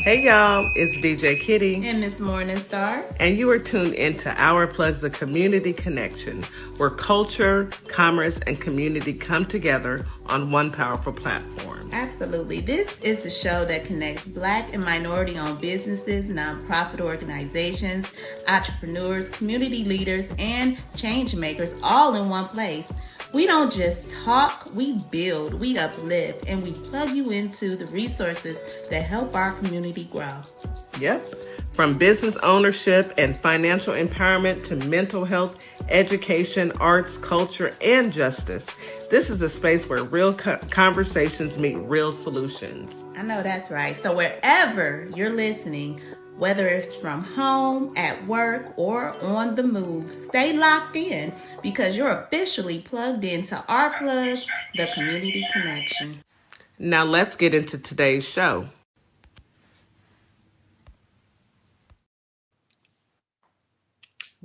Hey y'all, it's DJ Kitty. And Miss Morningstar. And you are tuned into Our Plugs, a community connection where culture, commerce, and community come together on one powerful platform. Absolutely. This is a show that connects Black and minority-owned businesses, nonprofit organizations, entrepreneurs, community leaders, and change makers all in one place. We don't just talk, we build, we uplift, and we plug you into the resources that help our community grow. Yep. From business ownership and financial empowerment to mental health, education, arts, culture, and justice. This is a space where real conversations meet real solutions. I know that's right. So wherever you're listening, whether it's from home, at work, or on the move, stay locked in because you're officially plugged into Our Plugs, the community connection. Now let's get into today's show.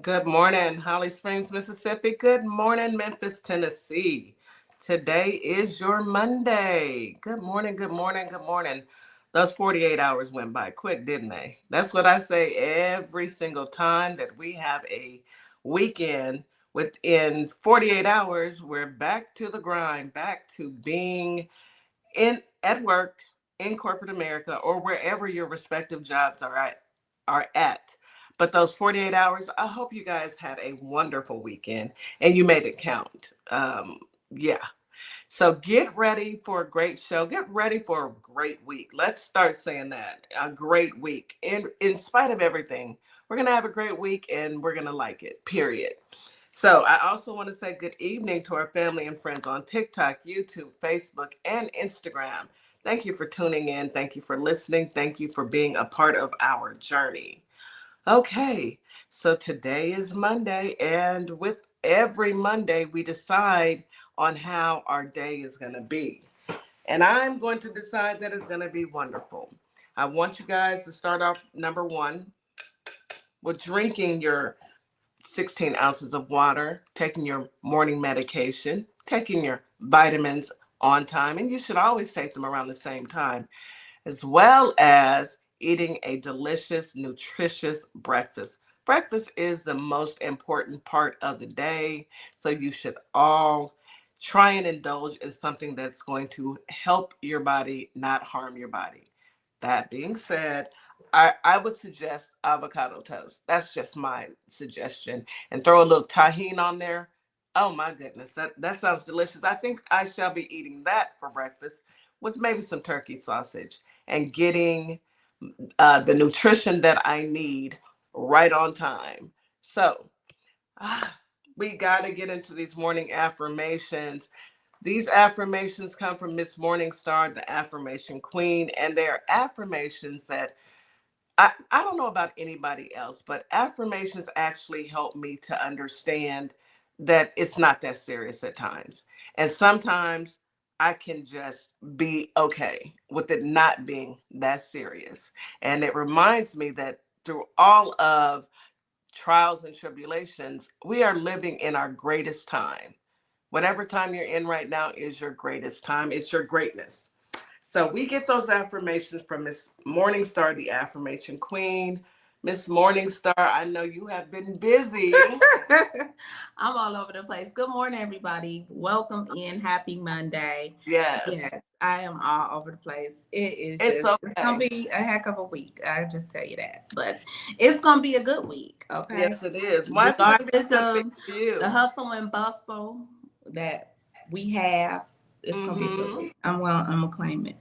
Good morning, Holly Springs, Mississippi. Good morning, Memphis, Tennessee. Today is your Monday. Good morning, good morning, good morning. Those 48 hours went by quick, didn't they? That's what I say every single time that we have a weekend. Within 48 hours, we're back to the grind, back to being at work in corporate America or wherever your respective jobs are at. But those 48 hours, I hope you guys had a wonderful weekend and you made it count. Yeah. So get ready for a great show. Get ready for a great week. Let's start saying that. A great week. In spite of everything, we're going to have a great week and we're going to like it, period. So I also want to say good evening to our family and friends on TikTok, YouTube, Facebook, and Instagram. Thank you for tuning in. Thank you for listening. Thank you for being a part of our journey. Okay, so today is Monday, and with every Monday, we decide on how our day is going to be. And I'm going to decide that it's going to be wonderful. I want you guys to start off, number one, with drinking your 16 ounces of water, taking your morning medication, taking your vitamins on time, and you should always take them around the same time, as well as eating a delicious, nutritious breakfast. Breakfast is the most important part of the day, so you should all try and indulge in something that's going to help your body, not harm your body. That being said, I would suggest avocado toast. That's just my suggestion. And throw a little tahini on there. Oh my goodness, that sounds delicious. I think I shall be eating that for breakfast with maybe some turkey sausage and getting the nutrition that I need right on time. So we got to get into these morning affirmations. These affirmations come from Miss Morningstar, the affirmation queen, and they're affirmations that I don't know about anybody else, but affirmations actually help me to understand that it's not that serious at times. And sometimes I can just be okay with it not being that serious. And it reminds me that through all of trials and tribulations, we are living in our greatest time. Whatever time you're in right now is your greatest time. It's your greatness. So we get those affirmations from Miss Morningstar, the affirmation queen. Miss Morningstar, I know you have been busy. I'm all over the place. Good morning, everybody. Welcome in. Happy Monday. Yes. I am all over the place. It's gonna be a heck of a week. I just tell you that. But it's gonna be a good week, okay? Yes, it is. Why regardless of the hustle and bustle that we have, it's gonna be a good week. I'm gonna claim it.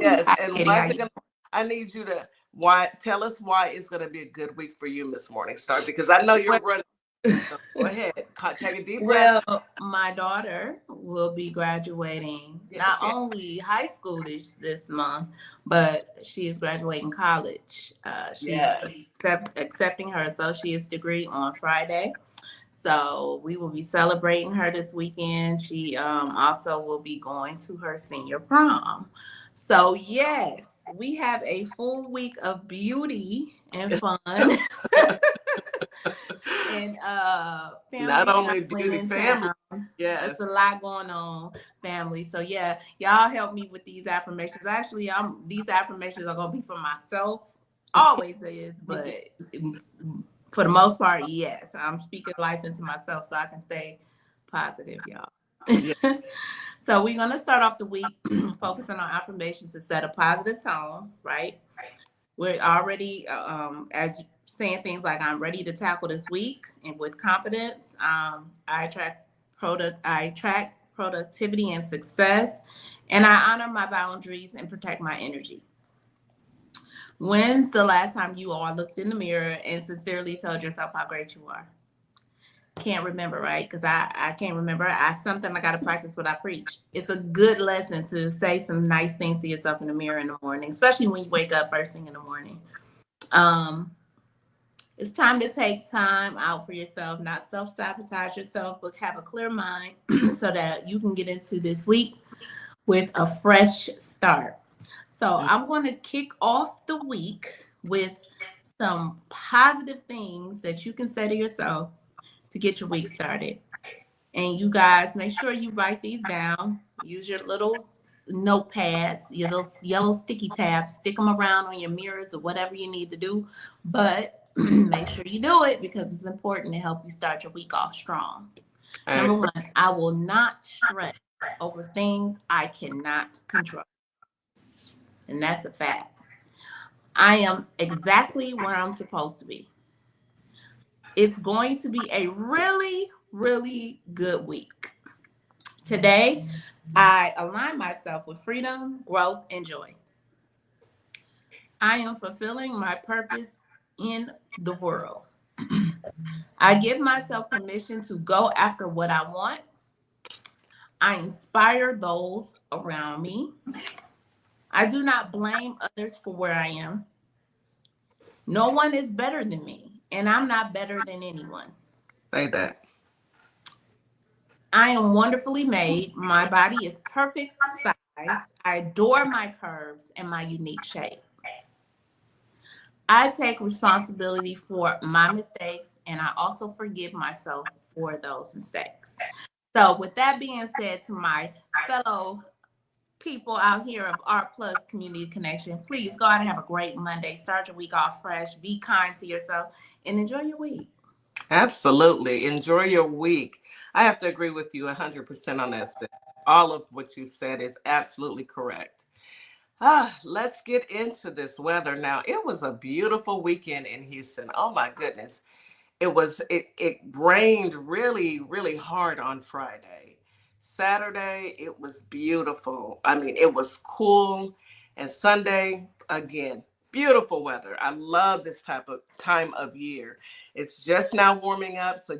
Yes, and I need you to tell us why it's gonna be a good week for you, Miss Morningstar, because I know you're running. Go ahead. Take a deep breath. Well, my daughter will be graduating not only high school this month, but she is graduating college. She's accepting her associate's degree on Friday. So we will be celebrating her this weekend. She also will be going to her senior prom. So yes, we have a full week of beauty and fun. And Not family only traveling beauty, in family. town. It's Yes. a lot going on, family. So yeah, y'all help me with these affirmations. Actually, these affirmations are gonna be for myself. Always is, but for the most part, yes. I'm speaking life into myself so I can stay positive, y'all. Yeah. So we're gonna start off the week focusing on affirmations to set a positive tone, right? We're already as saying things like I'm ready to tackle this week and with confidence. I attract productivity and success, and I honor my boundaries and protect my energy. When's the last time you all looked in the mirror and sincerely told yourself how great you are? Can't remember, right? Because I can't remember. I something I got to practice what I preach. It's a good lesson to say some nice things to yourself in the mirror in the morning, especially when you wake up first thing in the morning. Um, it's time to take time out for yourself, not self-sabotage yourself, but have a clear mind so that you can get into this week with a fresh start. So I'm going to kick off the week with some positive things that you can say to yourself to get your week started. And you guys make sure you write these down. Use your little notepads, your little yellow sticky tabs, stick them around on your mirrors or whatever you need to do. But make sure you do it because it's important to help you start your week off strong. Number one, I will not stress over things I cannot control. And that's a fact. I am exactly where I'm supposed to be. It's going to be a really, really good week. Today, I align myself with freedom, growth, and joy. I am fulfilling my purpose in the world. I give myself permission to go after what I want. I inspire those around me. I do not blame others for where I am. No one is better than me, and I'm not better than anyone. Say that. I am wonderfully made. My body is perfect size. I adore my curves and my unique shape. I take responsibility for my mistakes and I also forgive myself for those mistakes. So, with that being said, to my fellow people out here of Art Plus Community Connection, please go out and have a great Monday. Start your week off fresh, be kind to yourself, and enjoy your week. Absolutely. Enjoy your week. I have to agree with you 100% on that. Sis. All of what you said is absolutely correct. Let's get into this weather now. It was a beautiful weekend in Houston. Oh my goodness. It rained really, really hard on Friday. Saturday, it was beautiful. I mean, it was cool. And Sunday, again, beautiful weather. I love this type of time of year. It's just now warming up, so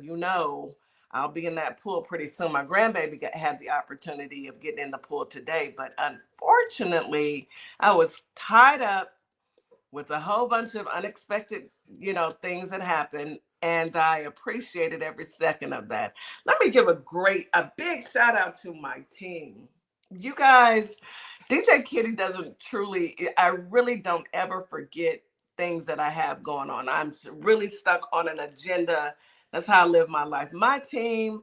I'll be in that pool pretty soon. My grandbaby had the opportunity of getting in the pool today, but unfortunately, I was tied up with a whole bunch of unexpected, things that happened. And I appreciated every second of that. Let me give a big shout out to my team. You guys, DJ Kitty doesn't truly, I really don't ever forget things that I have going on. I'm really stuck on an agenda. That's how I live my life. My team,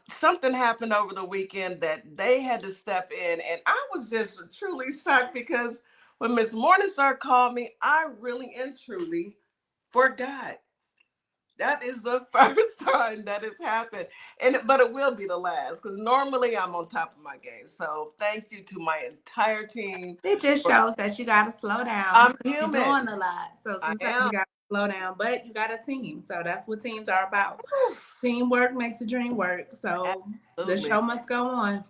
something happened over the weekend that they had to step in, and I was just truly shocked because when Miss Morningstar called me, I really and truly forgot. That is the first time that has happened, but it will be the last because normally I'm on top of my game. So thank you to my entire team. It just shows that you got to slow down I'm because you're doing human. a lot. So I sometimes you am. got to slow down, but you got a team. So that's what teams are about. Teamwork makes the dream work. So the Absolutely. show must go on.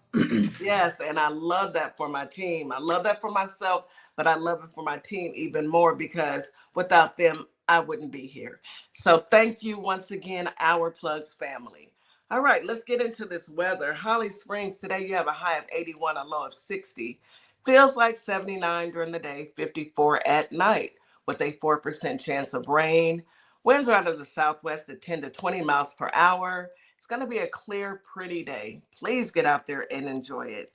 Yes, and I love that for my team. I love that for myself, but I love it for my team even more because without them, I wouldn't be here. So thank you once again, our Plugs family. All right, let's get into this weather. Holly Springs, today you have a high of 81, a low of 60. Feels like 79 during the day, 54 at night, with a 4% chance of rain. Winds are out of the southwest at 10 to 20 miles per hour. It's going to be a clear, pretty day. Please get out there and enjoy it.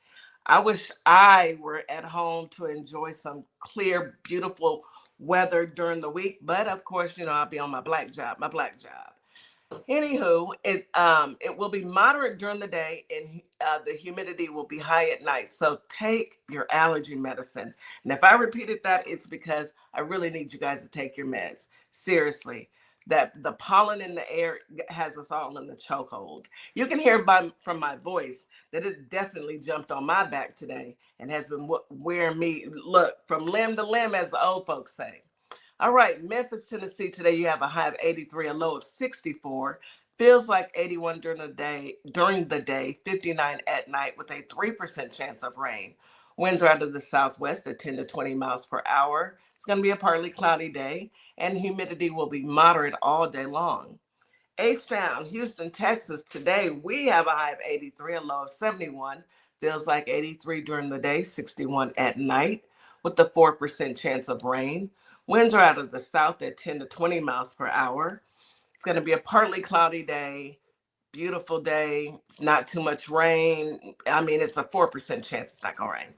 I wish I were at home to enjoy some clear, beautiful weather during the week. But of course, I'll be on my black job. Anywho, it will be moderate during the day, and the humidity will be high at night. So take your allergy medicine. And if I repeated that, it's because I really need you guys to take your meds. Seriously, that the pollen in the air has us all in the chokehold. You can hear from my voice that it definitely jumped on my back today and has been wearing me, look, from limb to limb, as the old folks say. All right, Memphis, Tennessee. Today you have a high of 83, a low of 64. Feels like 81 during the day, 59 at night with a 3% chance of rain. Winds are out of the southwest at 10 to 20 miles per hour. It's going to be a partly cloudy day, and humidity will be moderate all day long. H-Town, Houston, Texas. Today we have a high of 83, a low of 71. Feels like 83 during the day, 61 at night with a 4% chance of rain. Winds are out of the south at 10 to 20 miles per hour. It's going to be a partly cloudy day, beautiful day. It's not too much rain. I mean, it's a 4% chance it's not going to rain.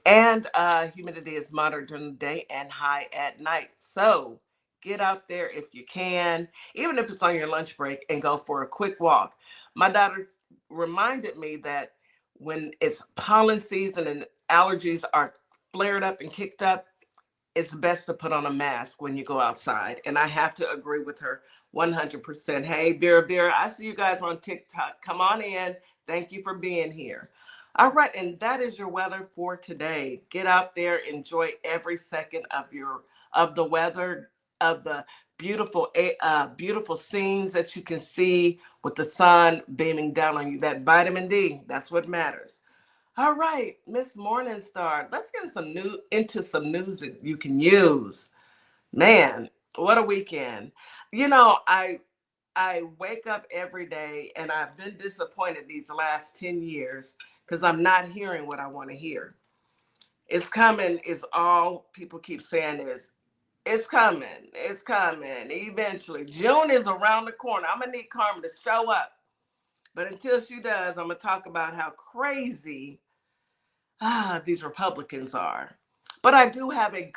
And humidity is moderate during the day and high at night. So get out there if you can, even if it's on your lunch break, and go for a quick walk. My daughter reminded me that when it's pollen season and allergies are flared up and kicked up, it's best to put on a mask when you go outside. And I have to agree with her 100%. Hey, Vera, I see you guys on TikTok. Come on in. Thank you for being here. All right, and that is your weather for today. Get out there, enjoy every second of the weather, of the beautiful scenes that you can see with the sun beaming down on you. That vitamin D, that's what matters. All right, Miss Morningstar, let's get into some news that you can use. Man, what a weekend. I wake up every day and I've been disappointed these last 10 years because I'm not hearing what I want to hear. It's coming is all people keep saying is, it's coming, eventually. June is around the corner. I'm going to need Carmen to show up. But until she does, I'm going to talk about how crazy these Republicans are. But I do have a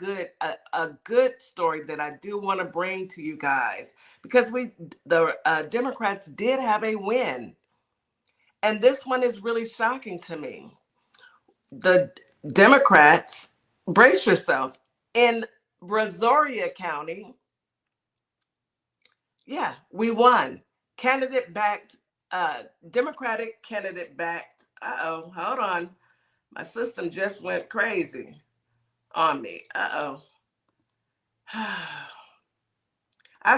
good story that I do want to bring to you guys, because the Democrats did have a win, and this one is really shocking to me. The Democrats, brace yourself, in Brazoria County, yeah, we won. Democratic candidate backed. Hold on. My system just went crazy on me. I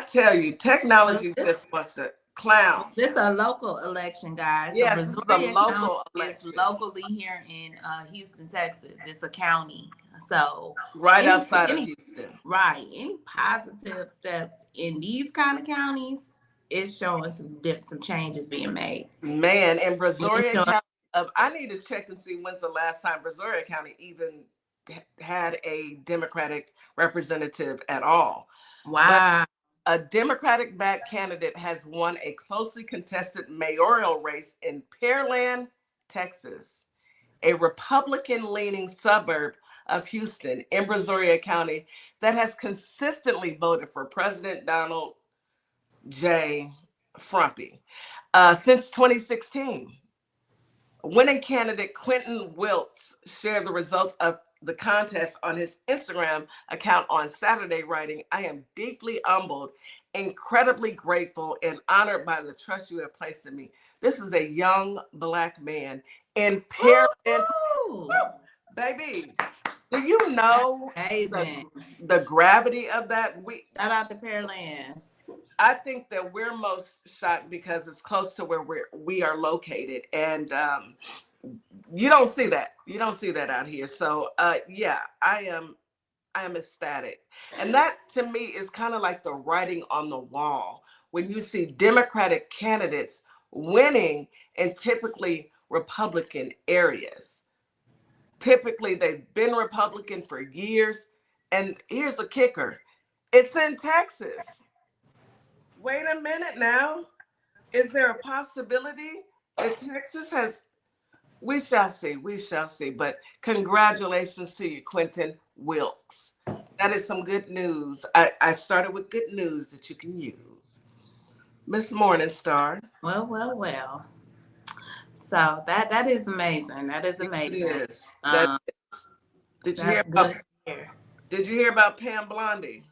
tell you, technology just wants to clown. This is a local election, guys. Yes, this is a local election. It's locally here in Houston, Texas. It's a county. So right outside of Houston. Right. Any positive steps in these kind of counties, it's showing some changes being made. Man, in Brazoria County, I need to check and see when's the last time Brazoria County even had a Democratic representative at all. Wow. But a Democratic-backed candidate has won a closely contested mayoral race in Pearland, Texas, a Republican-leaning suburb of Houston in Brazoria County that has consistently voted for President Donald J. Frumpy since 2016. Winning candidate Quentin Wiltz shared the results of the contest on his Instagram account on Saturday, writing, "I am deeply humbled, incredibly grateful, and honored by the trust you have placed in me." This is a young Black man in Pearland. Baby, do you know the gravity of that? Shout out to Pearland. I think that we're most shocked because it's close to where we are located, and you don't see that. You don't see that out here. So yeah, I am ecstatic, and that to me is kind of like the writing on the wall when you see Democratic candidates winning in typically Republican areas. Typically, they've been Republican for years, and here's the kicker: it's in Texas. Wait a minute now. Is there a possibility that Texas has? We shall see. We shall see. But congratulations to you, Quentin Wilkes. That is some good news. I started with good news that you can use. Miss Morningstar. Well. So that is amazing. That is It amazing. is. That Um, is. Did you hear that's about good to hear. Did you hear about Pam Blondie?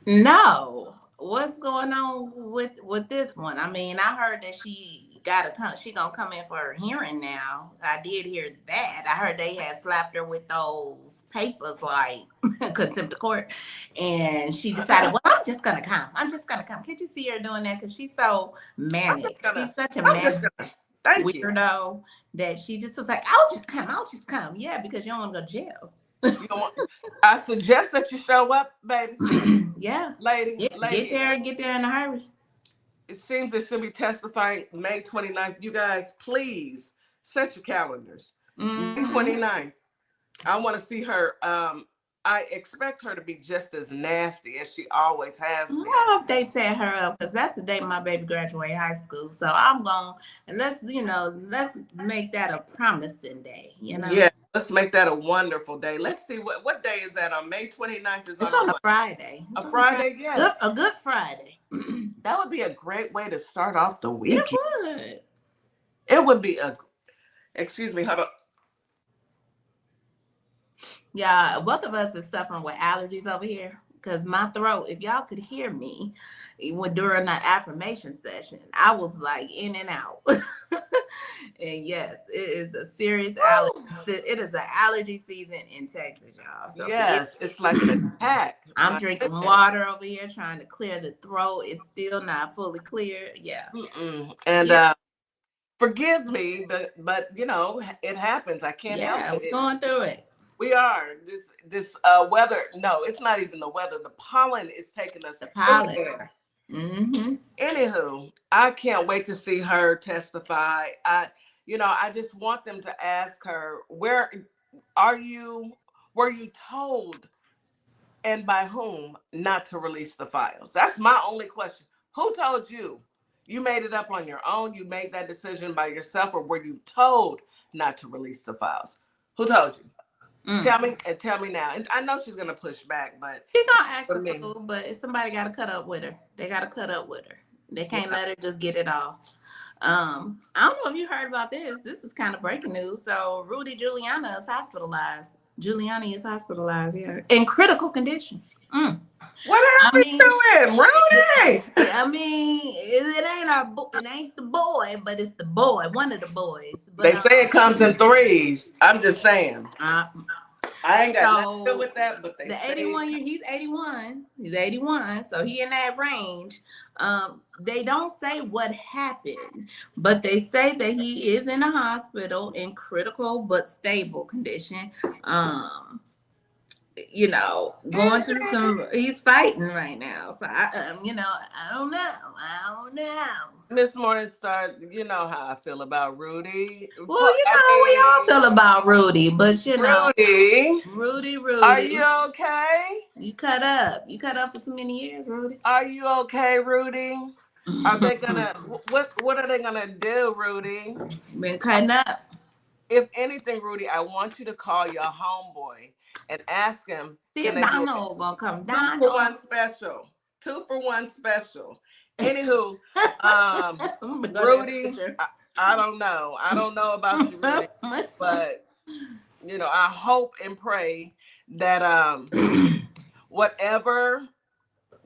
No, what's going on with this one? I mean, I heard that she gotta come. She gonna come in for her hearing now. I did hear that. I heard they had slapped her with those papers like contempt of court, and she decided, well, I'm just gonna come. I'm just gonna come. Can't you see her doing that? Because she's so manic. She's such a I'm just manic gonna. Thank you. weirdo that she just was like, I'll just come. I'll just come. Yeah, because you don't want to go to jail. You don't want, I suggest that you show up, baby. Yeah. Lady. Get there in a hurry. It seems that she'll be testifying May 29th. You guys, please set your calendars. May 29th. I want to see her. I expect her to be just as nasty as she always has been. I hope they tear her up because that's the day my baby graduated high school. So I'm going, and let's make that a promising day. Yeah, let's make that a wonderful day. Let's see what day is that on May 29th. It's on a Friday. A Friday, yeah. A good Friday. That would be a great way to start off the week. It would. It would be excuse me, hold on. Yeah, both of us are suffering with allergies over here because my throat, if y'all could hear me during that affirmation session, I was like in and out. And yes, it is a serious allergy. It is an allergy season in Texas, y'all. So yes, it's like an attack. I'm drinking water over here trying to clear the throat. It's still not fully clear. Yeah. And forgive me, but it happens. I can't help it. We're going through it. We are. This weather. No, it's not even the weather. The pollen is taking us. The pollen. Anywho, I can't wait to see her testify. I just want them to ask her, were you told, and by whom, not to release the files? That's my only question. Who told you? You made it up on your own? You made that decision by yourself, or were you told not to release the files? Who told you? Tell me now. And I know she's gonna push back, but she's gonna act a fool. But somebody got to cut up with her. They got to cut up with her. They can't let her just get it all. I don't know if you heard about this. This is kind of breaking news. So Rudy Giuliani is hospitalized. Yeah, in critical condition. What are we doing, Rudy? I mean, it ain't the boy, but it's the boy, one of the boys. But, they say it comes in threes. I'm just saying. I ain't got nothing to do with that, but he's 81. He's 81, so he in that range. They don't say what happened, but they say that he is in a hospital in critical but stable condition. Going through he's fighting right now. So I don't know. Miss Morningstar, you know how I feel about Rudy. Well, we all feel about Rudy, but Rudy. Are you okay? You cut up for too many years, Rudy. Are you okay, Rudy? Are they gonna what are they gonna do, Rudy? Been cutting up. If anything, Rudy, I want you to call your homeboy and ask him. See if Donald gonna come. 2 for 1 special. 2 for 1 special. Anywho, Rudy, I don't know. I don't know about you, Rudy, but I hope and pray that whatever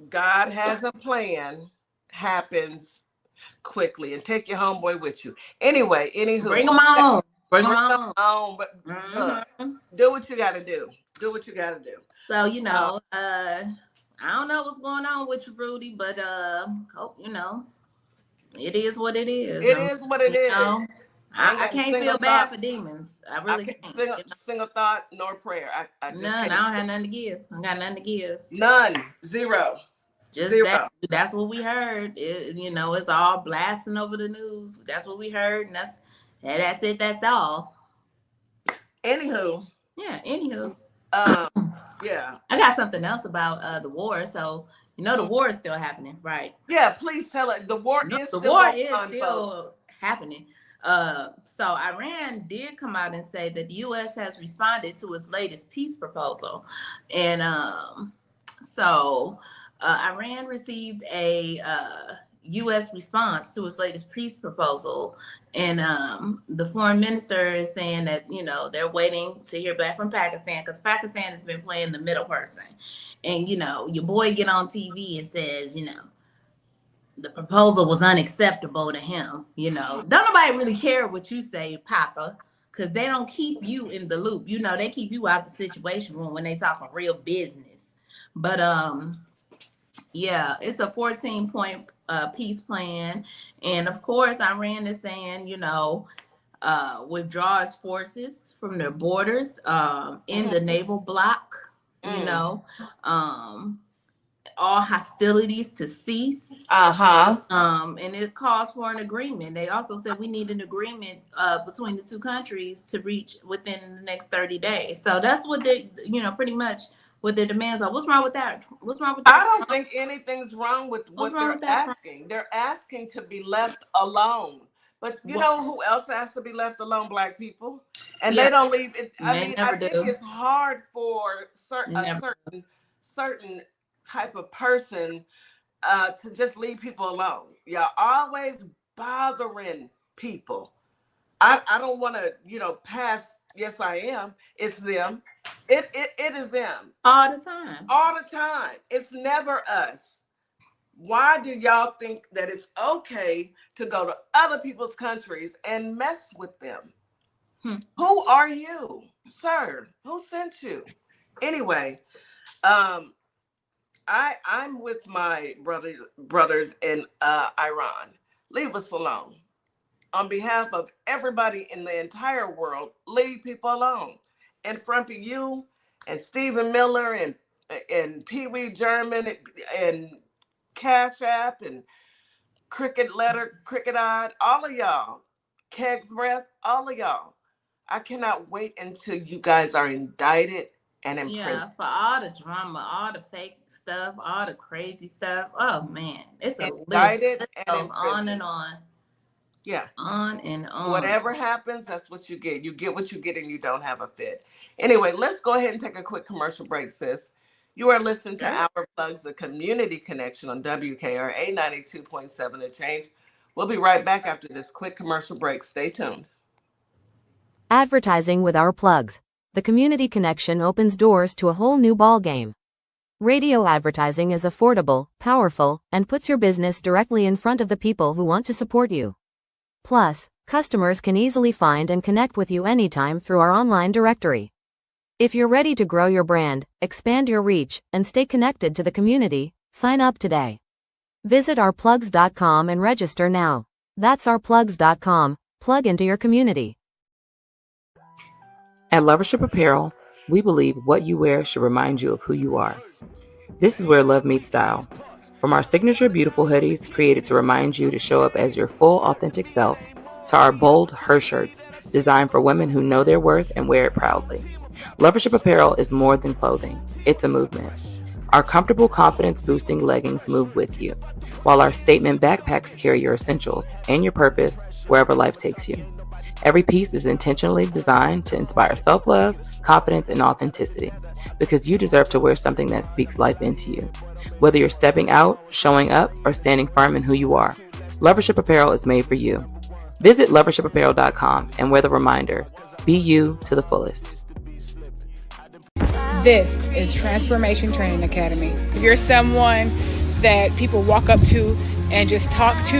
God has a plan happens quickly, and take your homeboy with you. Anyway, bring him on. Bring them on, but do what you got to do. Do what you got to do. So I don't know what's going on with you, Rudy, but it is what it is. It is what it is. I can't feel bad for demons. I really can't. Sing a thought nor prayer. I just none. I don't have nothing to give. I got nothing to give. None. Zero. Just Zero. That's what we heard. It's all blasting over the news. That's what we heard, and that's it. That's all. Anywho. Yeah. Anywho. Yeah. I got something else about the war. So the war is still happening, right? Yeah. Please tell it. The war is still happening. So Iran did come out and say that the U.S. has responded to its latest peace proposal, and so Iran received a U.S. response to its latest peace proposal, and the foreign minister is saying that they're waiting to hear back from Pakistan, because Pakistan has been playing the middle person, and your boy get on TV and says the proposal was unacceptable to him. Don't nobody really care what you say, Papa, because they don't keep you in the loop. They keep you out the situation room when they talking real business. But yeah, it's a 14-point peace plan, and of course, Iran is saying withdraw its forces from their borders in the naval bloc. All hostilities to cease. And it calls for an agreement. They also said we need an agreement between the two countries to reach within the next 30 days. So that's what they, pretty much what their demands are. What's wrong with that? What's wrong with that? I don't think anything's wrong with what they're asking. They're asking to be left alone. But you know who else has to be left alone? Black people. And they don't leave it. I think it's hard for certain type of person to just leave people alone. Y'all always bothering people. I don't want to, pass. Yes, I am. It's them. It is them. All the time. All the time. It's never us. Why do y'all think that it's okay to go to other people's countries and mess with them? Who are you, sir? Who sent you? Anyway, I'm with my brothers in Iran. Leave us alone. On behalf of everybody in the entire world, leave people alone. And Frumpy, you and Stephen Miller and Pee Wee German and Cash App and Cricket Eyed, all of y'all, Keg's Breath, all of y'all. I cannot wait until you guys are indicted and in prison. For all the drama, all the fake stuff, all the crazy stuff. Oh man, it's a indicted list. It and goes on and on. Yeah. On and on. Whatever happens, that's what you get. You get what you get and you don't have a fit. Anyway, let's go ahead and take a quick commercial break, sis. You are listening to Our Plugs, the community connection on WKRA 92.7 The Change. We'll be right back after this quick commercial break. Stay tuned. Advertising with Our Plugs. The community connection opens doors to a whole new ballgame. Radio advertising is affordable, powerful, and puts your business directly in front of the people who want to support you. Plus, customers can easily find and connect with you anytime through our online directory. If you're ready to grow your brand, expand your reach, and stay connected to the community, sign up today. Visit ourplugs.com and register now. That's ourplugs.com. Plug into your community. At Lovership Apparel, we believe what you wear should remind you of who you are. This is where love meets style. From our signature beautiful hoodies created to remind you to show up as your full authentic self, to our bold her shirts designed for women who know their worth and wear it proudly. Lovership Apparel is more than clothing. It's a movement. Our comfortable, confidence-boosting leggings move with you, while our statement backpacks carry your essentials and your purpose wherever life takes you. Every piece is intentionally designed to inspire self-love, confidence, and authenticity, because you deserve to wear something that speaks life into you. Whether you're stepping out, showing up, or standing firm in who you are, Lovership Apparel is made for you. Visit lovershipapparel.com and wear the reminder, be you to the fullest. This is Transformation Training Academy. If you're someone that people walk up to and just talk to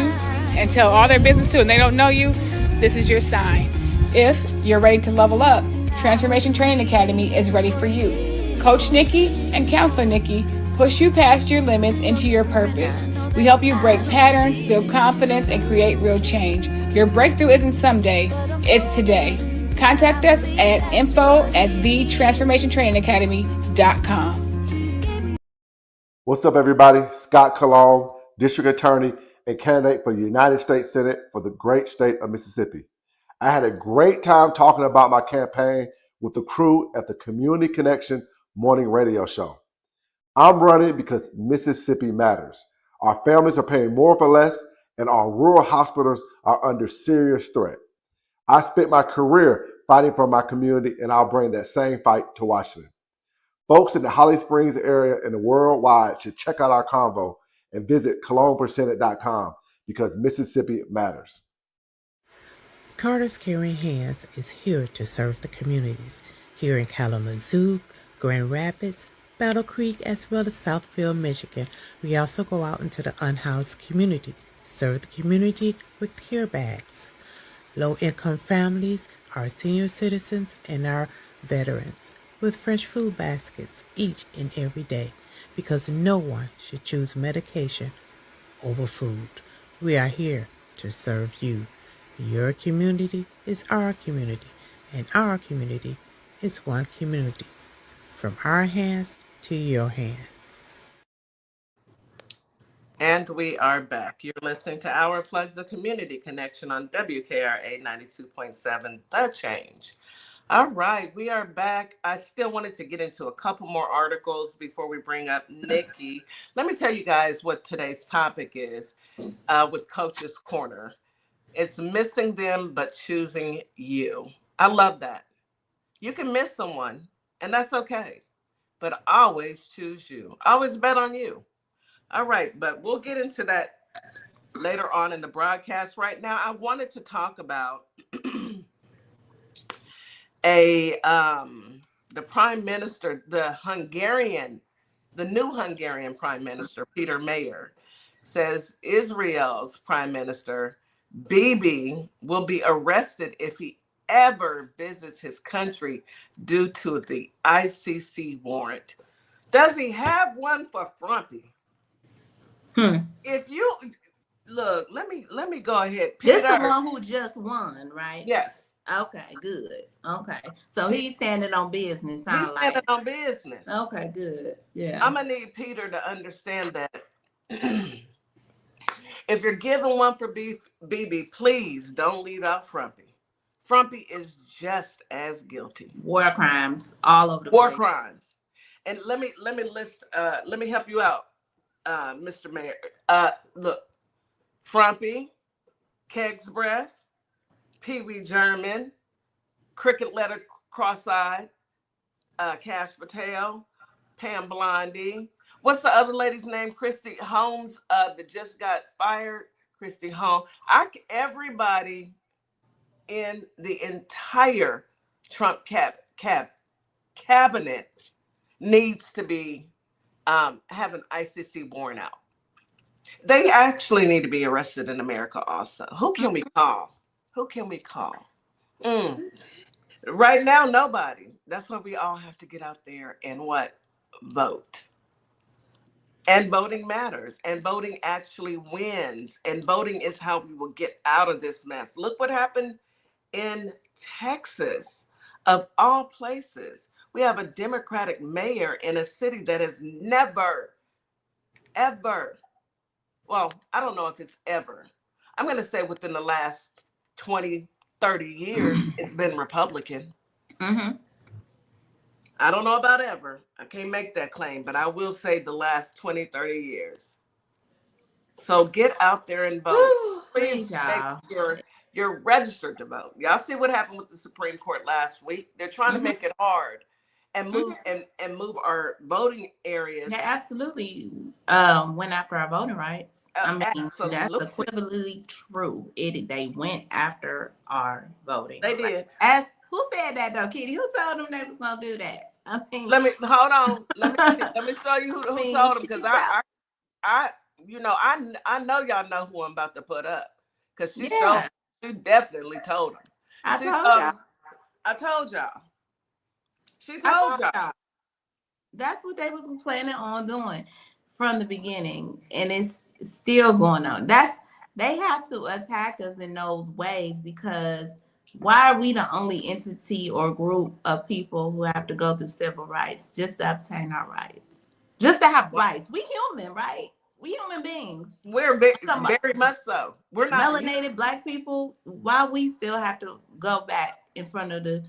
and tell all their business to and they don't know you, this is your sign. If you're ready to level up, Transformation Training Academy is ready for you. Coach Nikki and Counselor Nikki push you past your limits into your purpose. We help you break patterns, build confidence, and create real change. Your breakthrough isn't someday, it's today. Contact us at info@thetransformationtrainingacademy.com. What's up, everybody? Scott Cologne, District Attorney and candidate for the United States Senate for the great state of Mississippi. I had a great time talking about my campaign with the crew at the Community Connection morning radio show. I'm running because Mississippi matters. Our families are paying more for less, and our rural hospitals are under serious threat. I spent my career fighting for my community, and I'll bring that same fight to Washington. Folks in the Holly Springs area and the worldwide should check out our convo and visit cologneforsenate.com because Mississippi matters. Carter's Caring Hands is here to serve the communities here in Kalamazoo, Grand Rapids, Battle Creek, as well as Southfield, Michigan. We also go out into the unhoused community, serve the community with care bags. Low-income families, our senior citizens, and our veterans with fresh food baskets each and every day because no one should choose medication over food. We are here to serve you. Your community is our community, and our community is one community. From our hands to your hand. And we are back. You're listening to Our Plugs, the Community Connection on WKRA 92.7, The Change. All right, we are back. I still wanted to get into a couple more articles before we bring up Nikki. Let me tell you guys what today's topic is with Coach's Corner. It's missing them, but choosing you. I love that. You can miss someone, and that's okay. But always choose you. Always bet on you. All right, but we'll get into that later on in the broadcast. Right now, I wanted to talk about the Prime Minister, the new Hungarian Prime Minister, Peter Mayer, says Israel's Prime Minister, Bibi, will be arrested if he ever visits his country due to the ICC warrant. Does he have one for Frumpy? If you look, let me go ahead. Peter, this the one who just won, right? Yes. Okay, good. Okay, so he's standing on business. He's standing on business. Okay, good. Yeah. I'm gonna need Peter to understand that. If you're giving one for BB, please don't leave out Frumpy. Frumpy is just as guilty. War crimes all over the place. War place. Crimes. And let me help you out, Mr. Mayor. Look, Frumpy, Keg's Breath, Pee Wee German, Cricket Letter Cross-Eyed, Cash Patel, Pam Blondie. What's the other lady's name? Christy Holmes, that just got fired. Christy Holmes. Everybody in the entire Trump cabinet needs to be have an ICC warrant out. They actually need to be arrested in America also. Who can we call? Who can we call? Right now, nobody. That's why we all have to get out there and vote. And voting matters. And voting actually wins. And voting is how we will get out of this mess. Look what happened in Texas, of all places. We have a Democratic mayor in a city that has never, ever, well, I don't know if it's ever. I'm going to say within the last 20, 30 years, it's been Republican. I don't know about ever. I can't make that claim, but I will say the last 20, 30 years. So get out there and vote. Please make sure you're registered to vote. Y'all see what happened with the Supreme Court last week? They're trying to make it hard and move and move our voting areas. They absolutely went after our voting rights. I mean, absolutely. That's equivalently true. They went after our voting. They did. Who said that though, Kitty? Who told them they was gonna do that? I mean, let me hold on. Let me show you who told them, because I know y'all know who I'm about to put up, because she definitely told them. I told y'all. She told y'all. That's what they was planning on doing from the beginning, and it's still going on. They have to attack us in those ways, because why are we the only entity or group of people who have to go through civil rights just to obtain our rights? Just to have rights. We human, right? We human beings. We're very much so. We're not melanated Black people. Why we still have to go back in front of the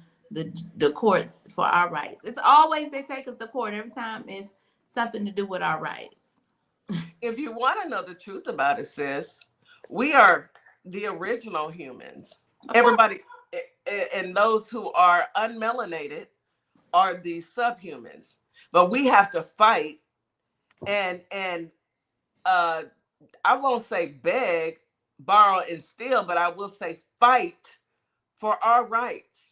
courts for our rights? It's always they take us to court every time it's something to do with our rights. If you want to know the truth about it, sis, we are the original humans. Everybody and those who are unmelanated are the subhumans. But we have to fight and I won't say beg, borrow, and steal, but I will say fight for our rights.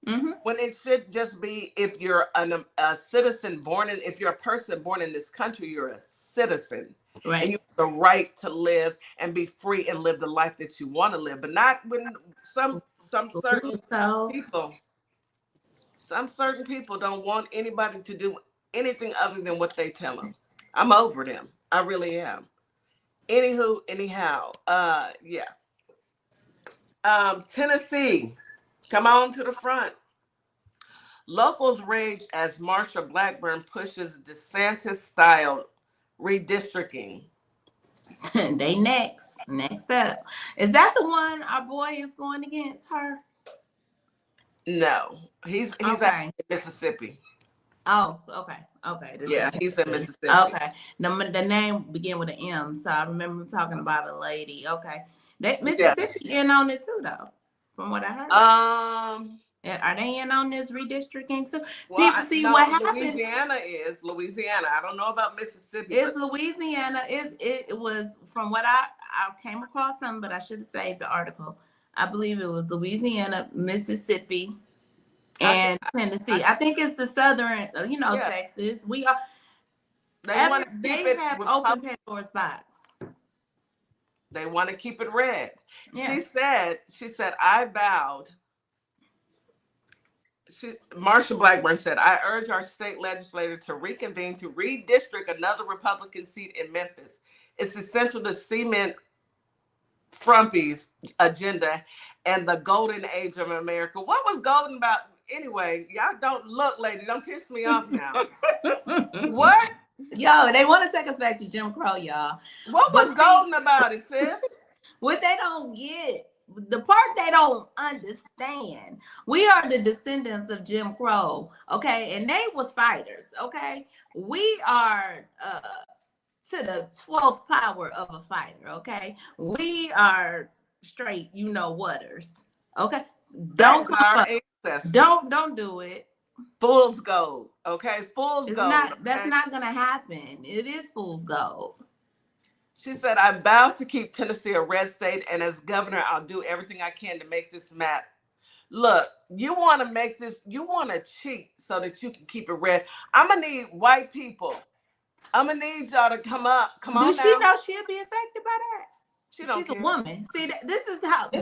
Mm-hmm. When it should just be, if you're a citizen born in, if you're a person born in this country, you're a citizen. Right. And you have the right to live and be free and live the life that you want to live. But not when some certain people don't want anybody to do anything other than what they tell them. I'm over them. I really am. Anywho, anyhow, yeah. Tennessee, come on to the front. Locals rage as Marsha Blackburn pushes DeSantis-style redistricting. They next up. Is that the one our boy is going against her? No, he's Okay. in Mississippi. Oh, okay. Yeah, he's in Mississippi. Okay. The name began with an M, so I remember talking about a lady. Okay. Mississippi in on it too, though, from what I heard. Are they in on this redistricting too? Well, people see what happened. Louisiana. I don't know about Mississippi. It's Louisiana. It was, from what I came across something, but I should have saved the article. I believe it was Louisiana, Mississippi, and Tennessee. I think it's the southern, Texas. We are. They have open Pandora's box. They want to keep it red. Yeah. She said, I vowed. Marsha Blackburn said, I urge our state legislature to reconvene to redistrict another Republican seat in Memphis. It's essential to cement Trumpy's agenda and the golden age of America. What was golden about anyway? Y'all don't look, lady. Don't piss me off now. What? Yo, they want to take us back to Jim Crow, y'all. What was golden about it, sis? What they don't get, the part they don't understand, we are the descendants of Jim Crow, okay? And they was fighters, okay? We are to the 12th power of a fighter, okay? We are straight, whaters, okay? Don't come up. Don't do it. Fool's gold, okay? Fool's gold. That's not gonna happen. It is fool's gold. She said, I vow to keep Tennessee a red state, and as governor, I'll do everything I can to make this map. Look, you want to make this, you want to cheat so that you can keep it red. I'm going to need white people. I'm going to need y'all to come on now. Does she know she'll be affected by that? She's a woman. See, this is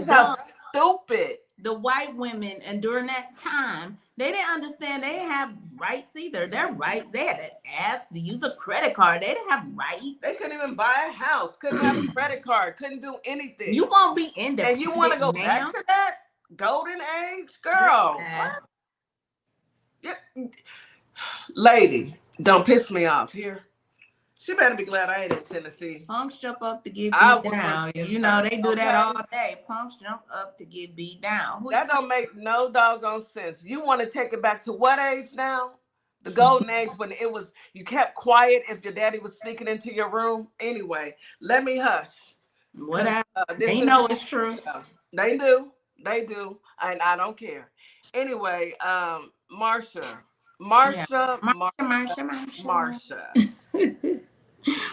how stupid the white women, and during that time, they didn't understand they didn't have rights either. They're right. They had to ask to use a credit card. They didn't have rights. They couldn't even buy a house. Couldn't have a credit card. Couldn't do anything. You won't be independent. And you want to go back to that golden age, girl? Yeah. What? Yeah. Lady, don't piss me off here. She better be glad I ain't in Tennessee. Punks jump up to get beat down. They do that all day. Punks jump up to get beat down. That don't make no doggone sense. You want to take it back to what age now? The golden age when you kept quiet if your daddy was sneaking into your room. Anyway, let me hush. Whatever. They know it's true. They do. And I don't care. Anyway, Marsha.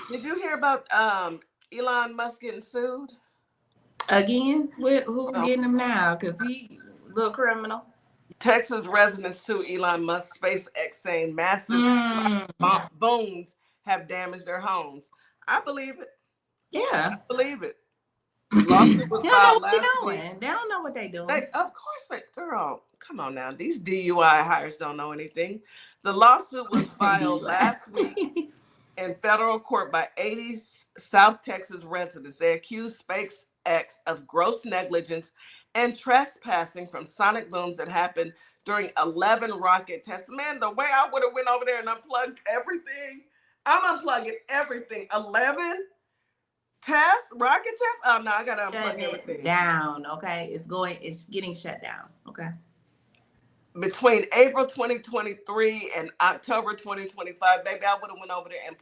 Did you hear about Elon Musk getting sued? Again? Who getting him now? Because he a little criminal. Texas residents sue Elon Musk SpaceX saying massive booms have damaged their homes. I believe it. Yeah. I believe it. Lawsuit was filed last week. They don't know what they're doing. Of course, girl, come on now. These DUI hires don't know anything. The lawsuit was filed last week in federal court by 80 South Texas residents. They accused SpaceX of gross negligence and trespassing from sonic booms that happened during 11 rocket tests. Man, the way I would have went over there and unplugged everything, I'm unplugging everything. 11 tests, rocket tests? Oh no, I gotta unplug everything. Down, okay? It's getting shut down, okay? Between April 2023 and October 2025, baby, I would have went over there and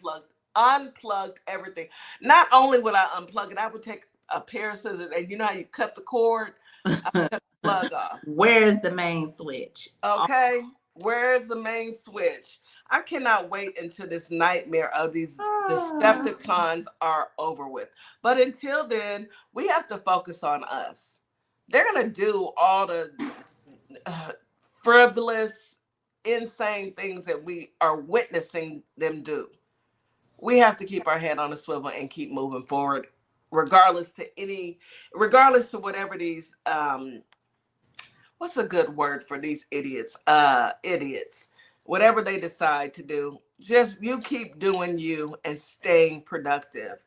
unplugged everything. Not only would I unplug it, I would take a pair of scissors, and you know how you cut the cord? I cut the plug off. Where's the main switch? Okay, where's the main switch? I cannot wait until this nightmare of the Decepticons are over with. But until then, we have to focus on us. They're gonna do all the frivolous, insane things that we are witnessing them do. We have to keep our head on a swivel and keep moving forward, regardless to whatever these what's a good word for these idiots? Idiots. Whatever they decide to do, just you keep doing you and staying productive.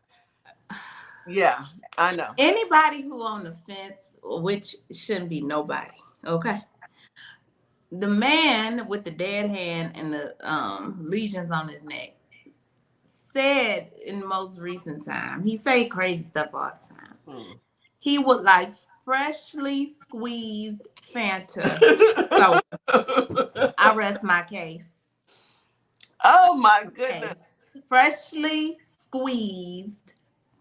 Yeah, I know. Anybody who on the fence, which shouldn't be nobody, okay? The man with the dead hand and the legions on his neck said in the most recent time, he say crazy stuff all the time. He would like freshly squeezed Fanta soda. I rest my case. Oh my goodness. Freshly squeezed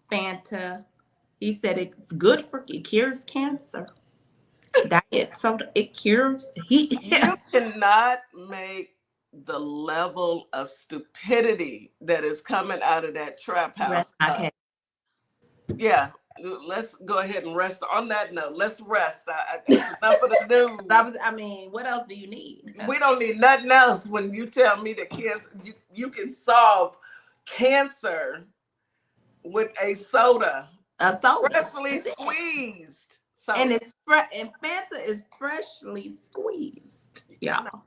Fanta. He said it's good it cures cancer. Diet soda, it cures heat. You cannot make the level of stupidity that is coming out of that trap house. Yeah, let's go ahead and rest on that note. Let's rest. It's enough of the news. I mean, what else do you need? We don't need nothing else when you tell me that cancer, you can solve cancer with a soda. A soda. Freshly squeezed. Soda. And and Fanta is freshly squeezed. Y'all.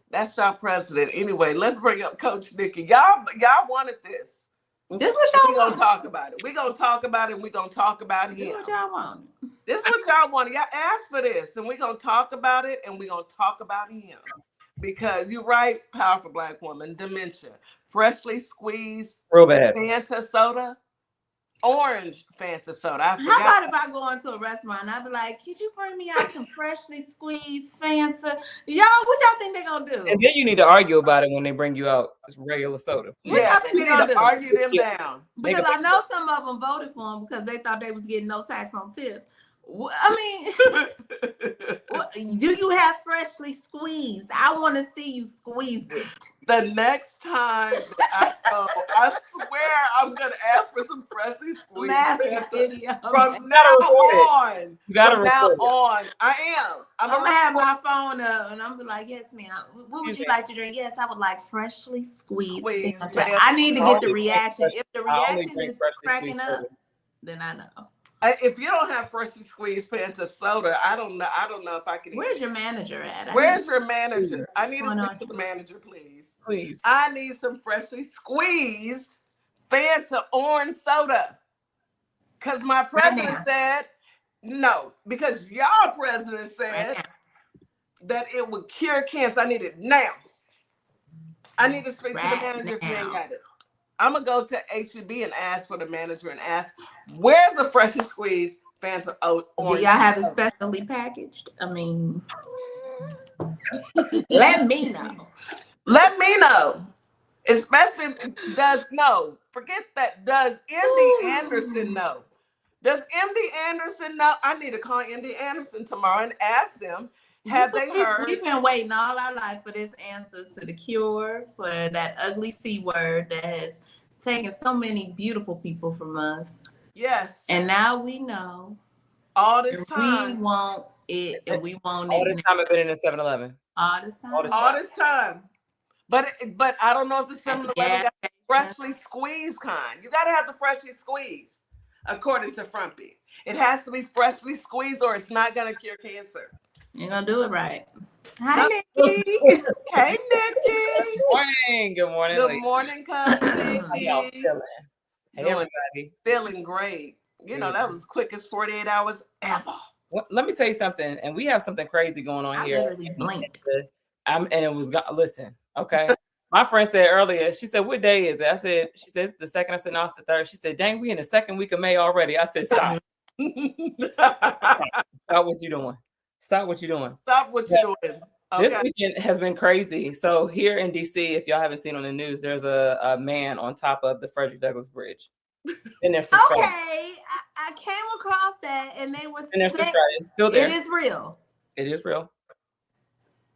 That's our president. Anyway, let's bring up Coach Nikki. Y'all wanted this. This is what y'all want. We're going to talk about it. We're going to talk about it, and we're going to talk about him. This is what y'all want. This is what y'all wanted. Y'all asked for this, and we're going to talk about it, and we're going to talk about him. Because you're right, powerful Black woman, dementia. Freshly squeezed real bad Fanta soda. Orange Fanta soda. How about if I go into a restaurant and I be like, could you bring me out some freshly squeezed Fanta? Y'all, what y'all think they're gonna do? And then you need to argue about it when they bring you out regular soda. What y'all think they're gonna do? Argue them down. Because I know some of them voted for him because they thought they was getting no tax on tips. I mean, do you have freshly squeezed? I want to see you squeeze it. The next time I go, I swear I'm gonna ask for some freshly squeezed Fanta. From now on. You gotta from now on. I am. I'm gonna have my phone up and I'm gonna be like, yes, ma'am. What would you like to drink? Yes, I would like freshly squeezed Fanta. I need to get the reaction. If the reaction is cracking up, then I know. If you don't have freshly squeezed Fanta soda, I don't know if I can. Where's your manager at? Where's your manager? I need to speak to the manager, please. Please. I need some freshly squeezed Fanta orange soda. Because my president said no. Because y'all president said that it would cure cancer. I need it now. I need to speak to the manager if you ain't got it. I'm going to go to HEB and ask for the manager and ask, where's the freshly squeezed Fanta orange? Do y'all have it specially packaged? I mean, let me know. Let me know. Especially, forget that. Does MD Anderson know? Does MD Anderson know? I need to call MD Anderson tomorrow and ask them, have they heard? We've been waiting all our life for this answer to the cure for that ugly C word that has taken so many beautiful people from us. Yes. And now we know. All this time. We want it and we want it. All this time I've been in a 7-Eleven. All this time. All this time. But I don't know if the 7-Eleven got the freshly squeezed kind. You got to have the freshly squeezed, according to Frumpy. It has to be freshly squeezed or it's not going to cure cancer. You're going to do it right. Hi, Nikki. Hey, Nikki. Good morning. Good morning, Coach Nikki. How y'all feeling? Hey, everybody. Feeling great. You know, that was the quickest 48 hours ever. Well, let me tell you something. And we have something crazy going on here. I literally blinked. And it was, listen, okay. My friend said earlier, she said, what day is it? She said, the second. I said, no, it's the third. She said, dang, we in the second week of May already. I said, stop. Stop what you're doing. Stop what you're doing. Stop what you're doing. Okay. This weekend has been crazy. So here in DC, if y'all haven't seen on the news, there's a man on top of the Frederick Douglass Bridge. Been there since Friday. Okay, I came across that, and they were Been there since saying Friday. It's still there. it is real. It is real.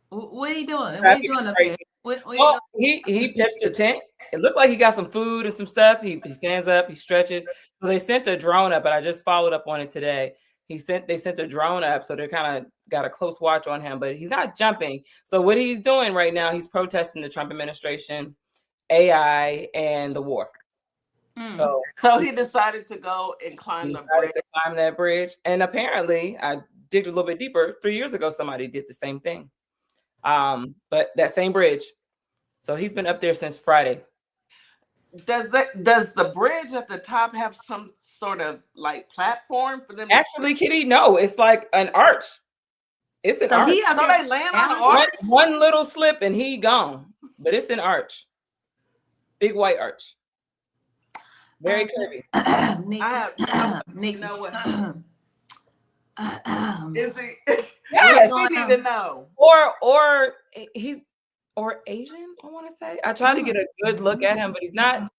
What are you doing? What are Traffic you doing is up crazy. there? What are you Well, doing? he pitched a tent. It looked like he got some food and some stuff. He stands up, he stretches. So they sent a drone up, but I just followed up on it today. They sent a drone up, so they kind of got a close watch on him, but he's not jumping. So what he's doing right now, he's protesting the Trump administration, AI, and the war. So he decided to go and climb that bridge. And apparently, I digged a little bit deeper. 3 years ago, somebody did the same thing. But that same bridge. So he's been up there since Friday. Does the bridge at the top have some sort of like platform for them? Actually, Kitty, no, it's like an arch. It's an arch. So they land on an arch? One little slip and he gone. But it's an arch. Big white arch. Very curvy. Nick, know what? Is he? Yes, we need to know. Or he's Asian, I want to say. I tried to get a good look at him, but he's not.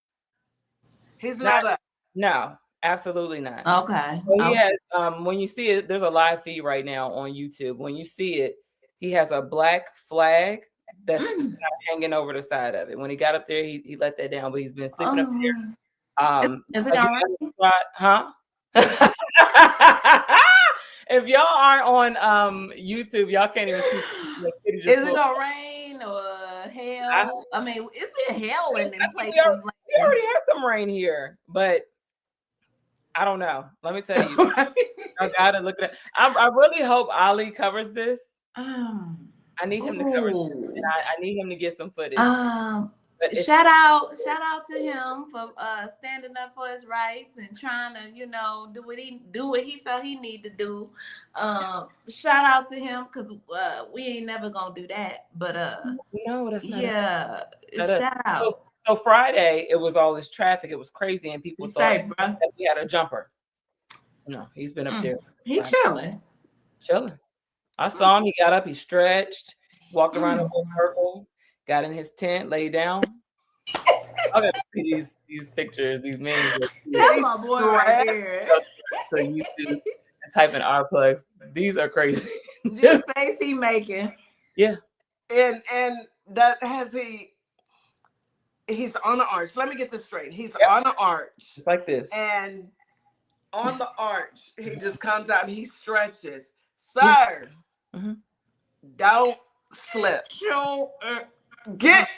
He's not. No, absolutely not. Okay. So he has. When you see it, there's a live feed right now on YouTube. When you see it, he has a black flag that's just hanging over the side of it. When he got up there, he let that down, but he's been sleeping up there. Is it all right? Huh? If y'all aren't on YouTube, y'all can't even see. Is it gonna rain or hail? I mean, it's been hailing in places. We already had some rain here, but I don't know. Let me tell you, I gotta look at it. I really hope Ali covers this. I need him to cover it, and I need him to get some footage. Shout out to him for standing up for his rights and trying to, do what he felt he need to do. Shout out to him because we ain't never gonna do that. But no, that's not. Yeah, shout out. So Friday, it was all this traffic. It was crazy, and people thought that we had a jumper. No, he's been up there. He's chilling. I saw him. He got up. He stretched, walked around the whole circle. Got in his tent, laid down. I'm gonna see these pictures, these memes. That's my boy right there. So YouTube and type in our plugs. These are crazy. This face he making. Yeah. And that has he's on the arch. Let me get this straight. He's on the arch. Just like this. And on the arch, he just comes out and he stretches. Sir, don't slip. Get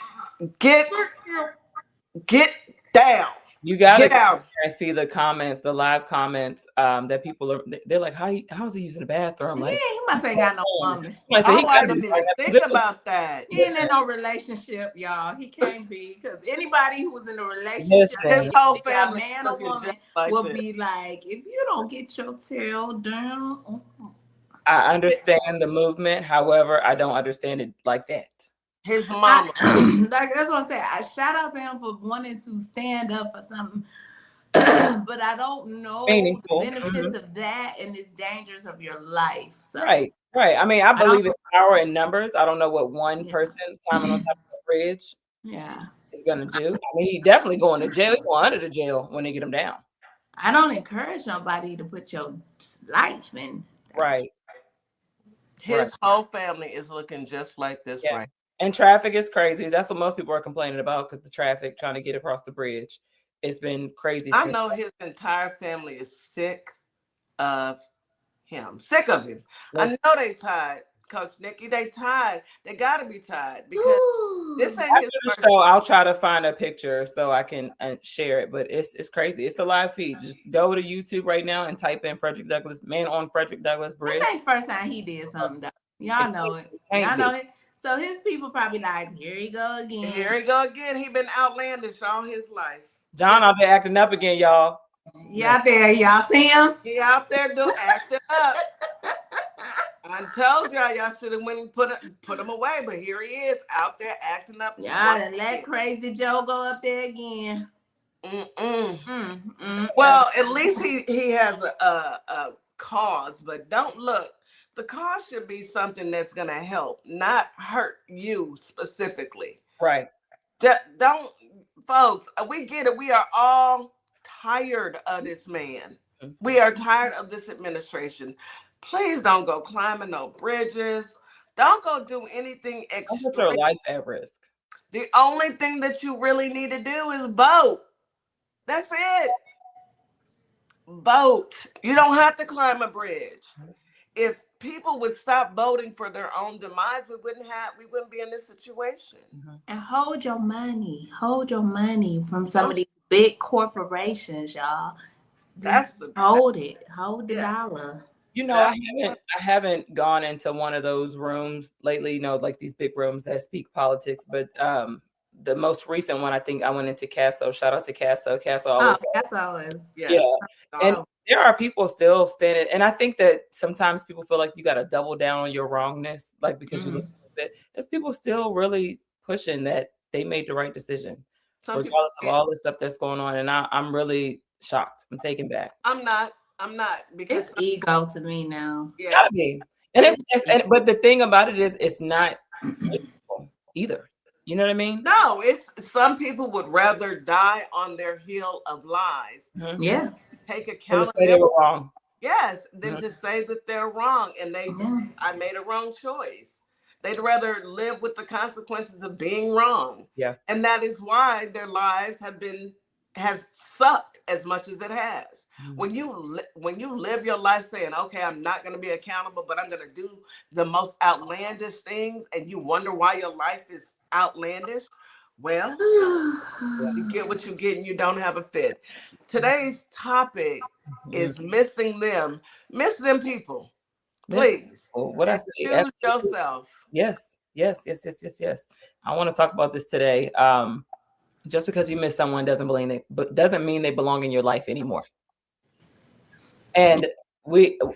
down. You gotta get out and see the comments, the live comments. That people they're like, how is he using the bathroom? Like, he must ain't got no woman. I didn't even think about that. He ain't in no relationship, y'all. He can't be, because anybody who's in a relationship, his whole family, man or woman, will be like, if you don't get your tail down. I understand the movement, however, I don't understand it like that. His mama. That's what I'm saying. I shout out to him for wanting to stand up for something, but I don't know the benefits of that and its dangers of your life. So. Right. I mean, I believe it's power in numbers. I don't know what one person climbing on top of the bridge is going to do. I mean, he definitely going to jail. He going under the jail when they get him down. I don't encourage nobody to put your life in. Right. His whole family is looking just like this right. And traffic is crazy. That's what most people are complaining about, because the traffic trying to get across the bridge. It's been crazy. I know his entire family is sick of him. Sick of him. I know they tired, Coach Nikki. They tired. They got to be tired, because this ain't his first show. I'll try to find a picture so I can share it. But it's crazy. It's the live feed. Just go to YouTube right now and type in Frederick Douglass, man on Frederick Douglass Bridge. This ain't the first time he did something, though. Y'all know it. Y'all know it. So his people probably like, here he go again. Here he go again. He been outlandish all his life. John out there acting up again, y'all. He out there. Y'all see him? He out there acting up. I told y'all should have went and put him away, but here he is out there acting up. Y'all done let Crazy Joe go up there again. Well, at least he has a cause, but don't look. The cause should be something that's going to help, not hurt you specifically. Right. Don't, folks, we get it. We are all tired of this man. We are tired of this administration. Please don't go climbing no bridges. Don't go do anything Don't put your extreme. life at risk. The only thing that you really need to do is vote. That's it. Vote. You don't have to climb a bridge. If people would stop voting for their own demise, we wouldn't be in this situation. And hold your money from some of these big corporations, y'all. Hold the dollar. You know, I haven't gone into one of those rooms lately, you know, like these big rooms that speak politics, but the most recent one, I think I went into Casso. Shout out to Casso. Casso always Casso is and there are people still standing, and I think that sometimes people feel like you got to double down on your wrongness, like because you look stupid. There's people still really pushing that they made the right decision, regardless of all the stuff that's going on, and I'm really shocked. I'm taken back. I'm not because it's ego to me now. Yeah. Gotta be. And but the thing about it is it's not either. You know what I mean? No, it's some people would rather die on their hill of lies. Yeah. Take accountability. Say they were wrong. Yes, than to say that they're wrong and I made a wrong choice. They'd rather live with the consequences of being wrong. Yeah. And that is why their lives has sucked as much as it has. When you live your life saying, okay, I'm not going to be accountable, but I'm going to do the most outlandish things, and you wonder why your life is outlandish, well, you get what you get and you don't have a fit. Today's topic is missing them. Miss them people. Please. What I say, choose yourself. Yes. I want to talk about this today. Just because you miss someone doesn't mean they belong in your life anymore. And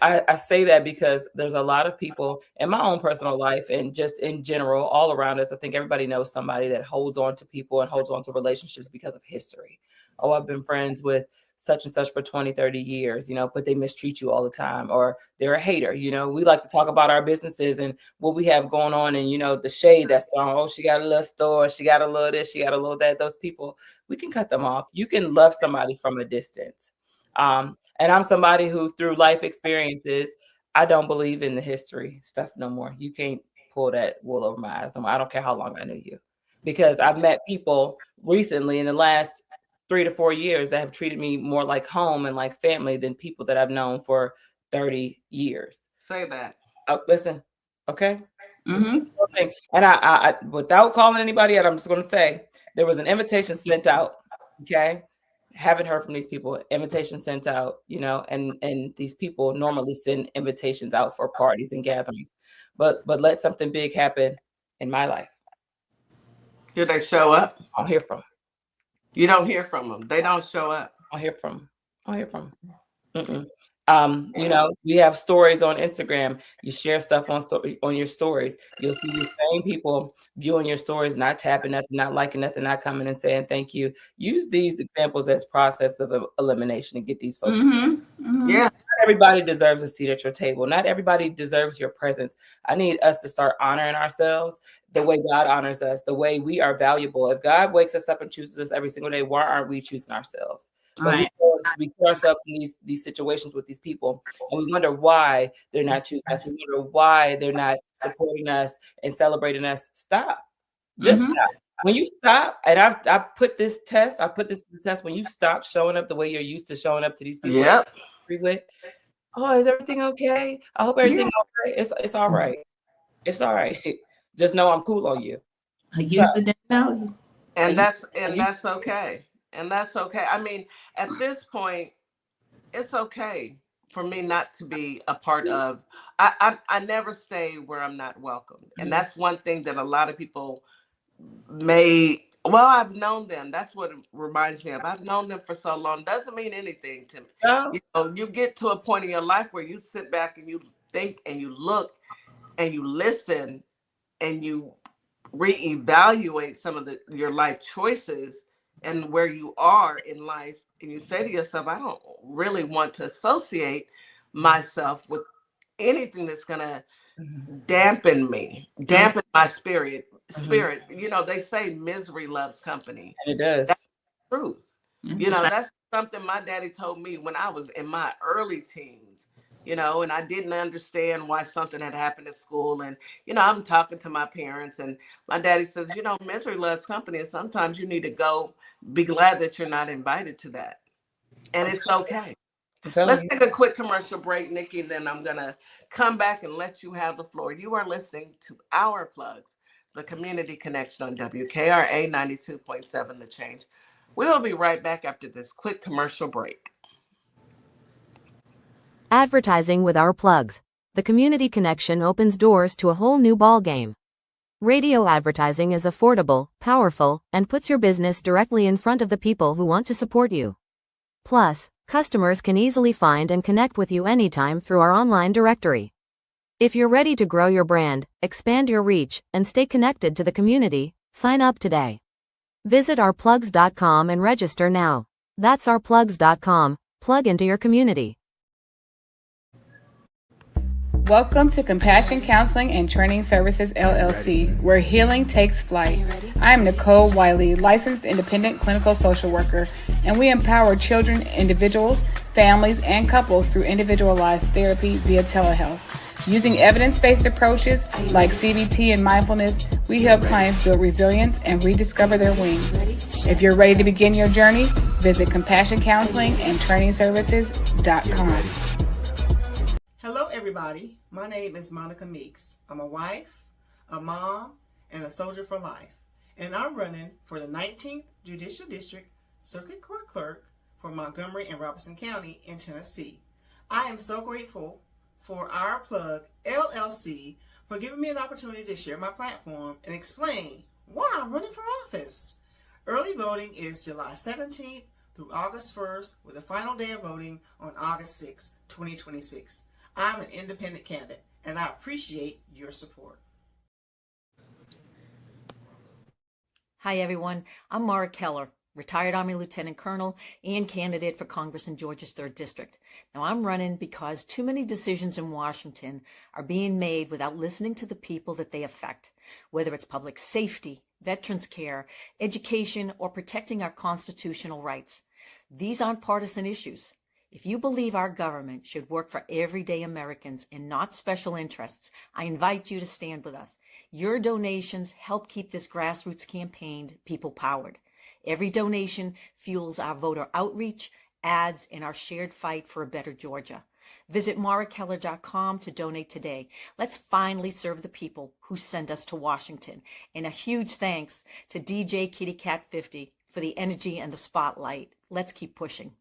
I say that because there's a lot of people in my own personal life and just in general, all around us. I think everybody knows somebody that holds on to people and holds on to relationships because of history. Oh, I've been friends with such and such for 20, 30 years, you know, but they mistreat you all the time, or they're a hater. You know, we like to talk about our businesses and what we have going on and, you know, the shade that's thrown. Oh, she got a little store. She got a little this. She got a little that. Those people, we can cut them off. You can love somebody from a distance. And I'm somebody who, through life experiences, I don't believe in the history stuff no more. You can't pull that wool over my eyes no more. I don't care how long I knew you, because I've met people recently in the last 3 to 4 years that have treated me more like home and like family than people that I've known for 30 years. Say that. Listen, okay? And I, without calling anybody out, I'm just going to say there was an invitation sent out, okay? Haven't heard from these people. Invitation sent out, you know, and these people normally send invitations out for parties and gatherings, but let something big happen in my life. Do they show up? I don't hear from them. You don't hear from them. They don't show up. I hear from them. You know, we have stories on Instagram. You share stuff on your stories. You'll see the same people viewing your stories, not tapping nothing, not liking nothing, not coming and saying thank you. Use these examples as process of elimination and get these folks. Yeah. Not everybody deserves a seat at your table. Not everybody deserves your presence. I need us to start honoring ourselves the way God honors us, the way we are valuable. If God wakes us up and chooses us every single day, why aren't we choosing ourselves? But we put ourselves in these situations with these people, and we wonder why they're not choosing us. We wonder why they're not supporting us and celebrating us. Stop. Just stop. When you stop, and I put this to the test, when you stop showing up the way you're used to showing up to these people. Yep. With, oh, is everything okay? I hope everything's okay. It's all right. It's all right. Just know I'm cool on you. I used to know you. And that's okay. And that's okay. I mean, at this point, it's okay for me not to be a part of. I never stay where I'm not welcome. And that's one thing that a lot of people I've known them. That's what it reminds me of. I've known them for so long. Doesn't mean anything to me. You know, you get to a point in your life where you sit back and you think and you look and you listen and you reevaluate some of your life choices and where you are in life, and you say to yourself, I don't really want to associate myself with anything that's gonna dampen my spirit. You know, they say misery loves company. And it does. That's the truth. You know, that's something my daddy told me when I was in my early teens, you know, and I didn't understand why something had happened at school. And, you know, I'm talking to my parents, and my daddy says, you know, misery loves company. And sometimes you need to go be glad that you're not invited to that. And it's okay. Let's take a quick commercial break, Nikki, then I'm going to come back and let you have the floor. You are listening to Our Plugs, the community connection on WKRA 92.7 The Change. We'll be right back after this quick commercial break. Advertising with Our Plugs. The community connection opens doors to a whole new ballgame. Radio advertising is affordable, powerful, and puts your business directly in front of the people who want to support you. Plus, customers can easily find and connect with you anytime through our online directory. If you're ready to grow your brand, expand your reach, and stay connected to the community, sign up today. Visit ourplugs.com and register now. That's ourplugs.com. Plug into your community. Welcome to Compassion Counseling and Training Services, LLC, where healing takes flight. I am Nicole Wiley, licensed independent clinical social worker, and we empower children, individuals, families, and couples through individualized therapy via telehealth. Using evidence-based approaches like CBT and mindfulness, we help clients build resilience and rediscover their wings. If you're ready to begin your journey, visit CompassionCounselingAndTrainingServices.com. Hello everybody, my name is Monica Meeks. I'm a wife, a mom, and a soldier for life. And I'm running for the 19th Judicial District Circuit Court Clerk for Montgomery and Robertson County in Tennessee. I am so grateful for Our Plug LLC for giving me an opportunity to share my platform and explain why I'm running for office. Early voting is July 17th through August 1st with the final day of voting on August 6, 2026. I'm an independent candidate, and I appreciate your support. Hi, everyone. I'm Mara Keller, retired Army Lieutenant Colonel and candidate for Congress in Georgia's 3rd District. Now, I'm running because too many decisions in Washington are being made without listening to the people that they affect, whether it's public safety, veterans care, education, or protecting our constitutional rights. These aren't partisan issues. If you believe our government should work for everyday Americans and not special interests, I invite you to stand with us. Your donations help keep this grassroots campaign people-powered. Every donation fuels our voter outreach, ads, and our shared fight for a better Georgia. Visit marakeller.com to donate today. Let's finally serve the people who send us to Washington. And a huge thanks to DJ Kitty Cat 50 for the energy and the spotlight. Let's keep pushing.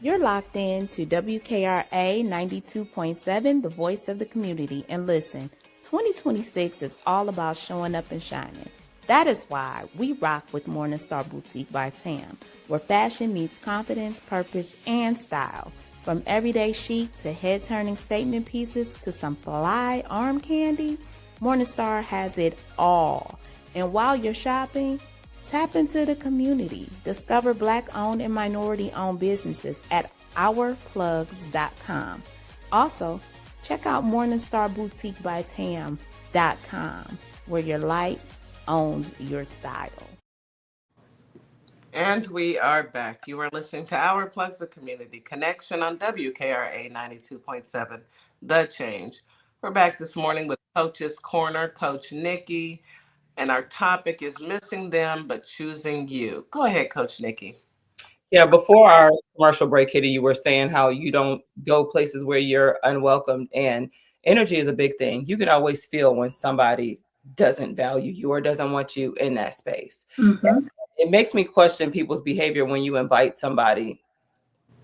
You're locked in to WKRA 92.7, the voice of the community. And listen, 2026 is all about showing up and shining. That is why we rock with Morningstar Boutique by Tam, where fashion meets confidence, purpose, and style. From everyday chic to head-turning statement pieces to some fly arm candy, Morningstar has it all. And while you're shopping, tap into the community. Discover Black-owned and minority-owned businesses at ourplugs.com. Also, check out morningstarboutiquebytam.com, where your light owns your style. And we are back. You are listening to Our Plugs, the community connection on WKRA 92.7, The Change. We're back this morning with Coach's Corner, Coach Nikki. And our topic is missing them, but choosing you. Go ahead, Coach Nikki. Yeah, before our commercial break, Kitty, you were saying how you don't go places where you're unwelcome. And energy is a big thing. You can always feel when somebody doesn't value you or doesn't want you in that space. Mm-hmm. It makes me question people's behavior when you invite somebody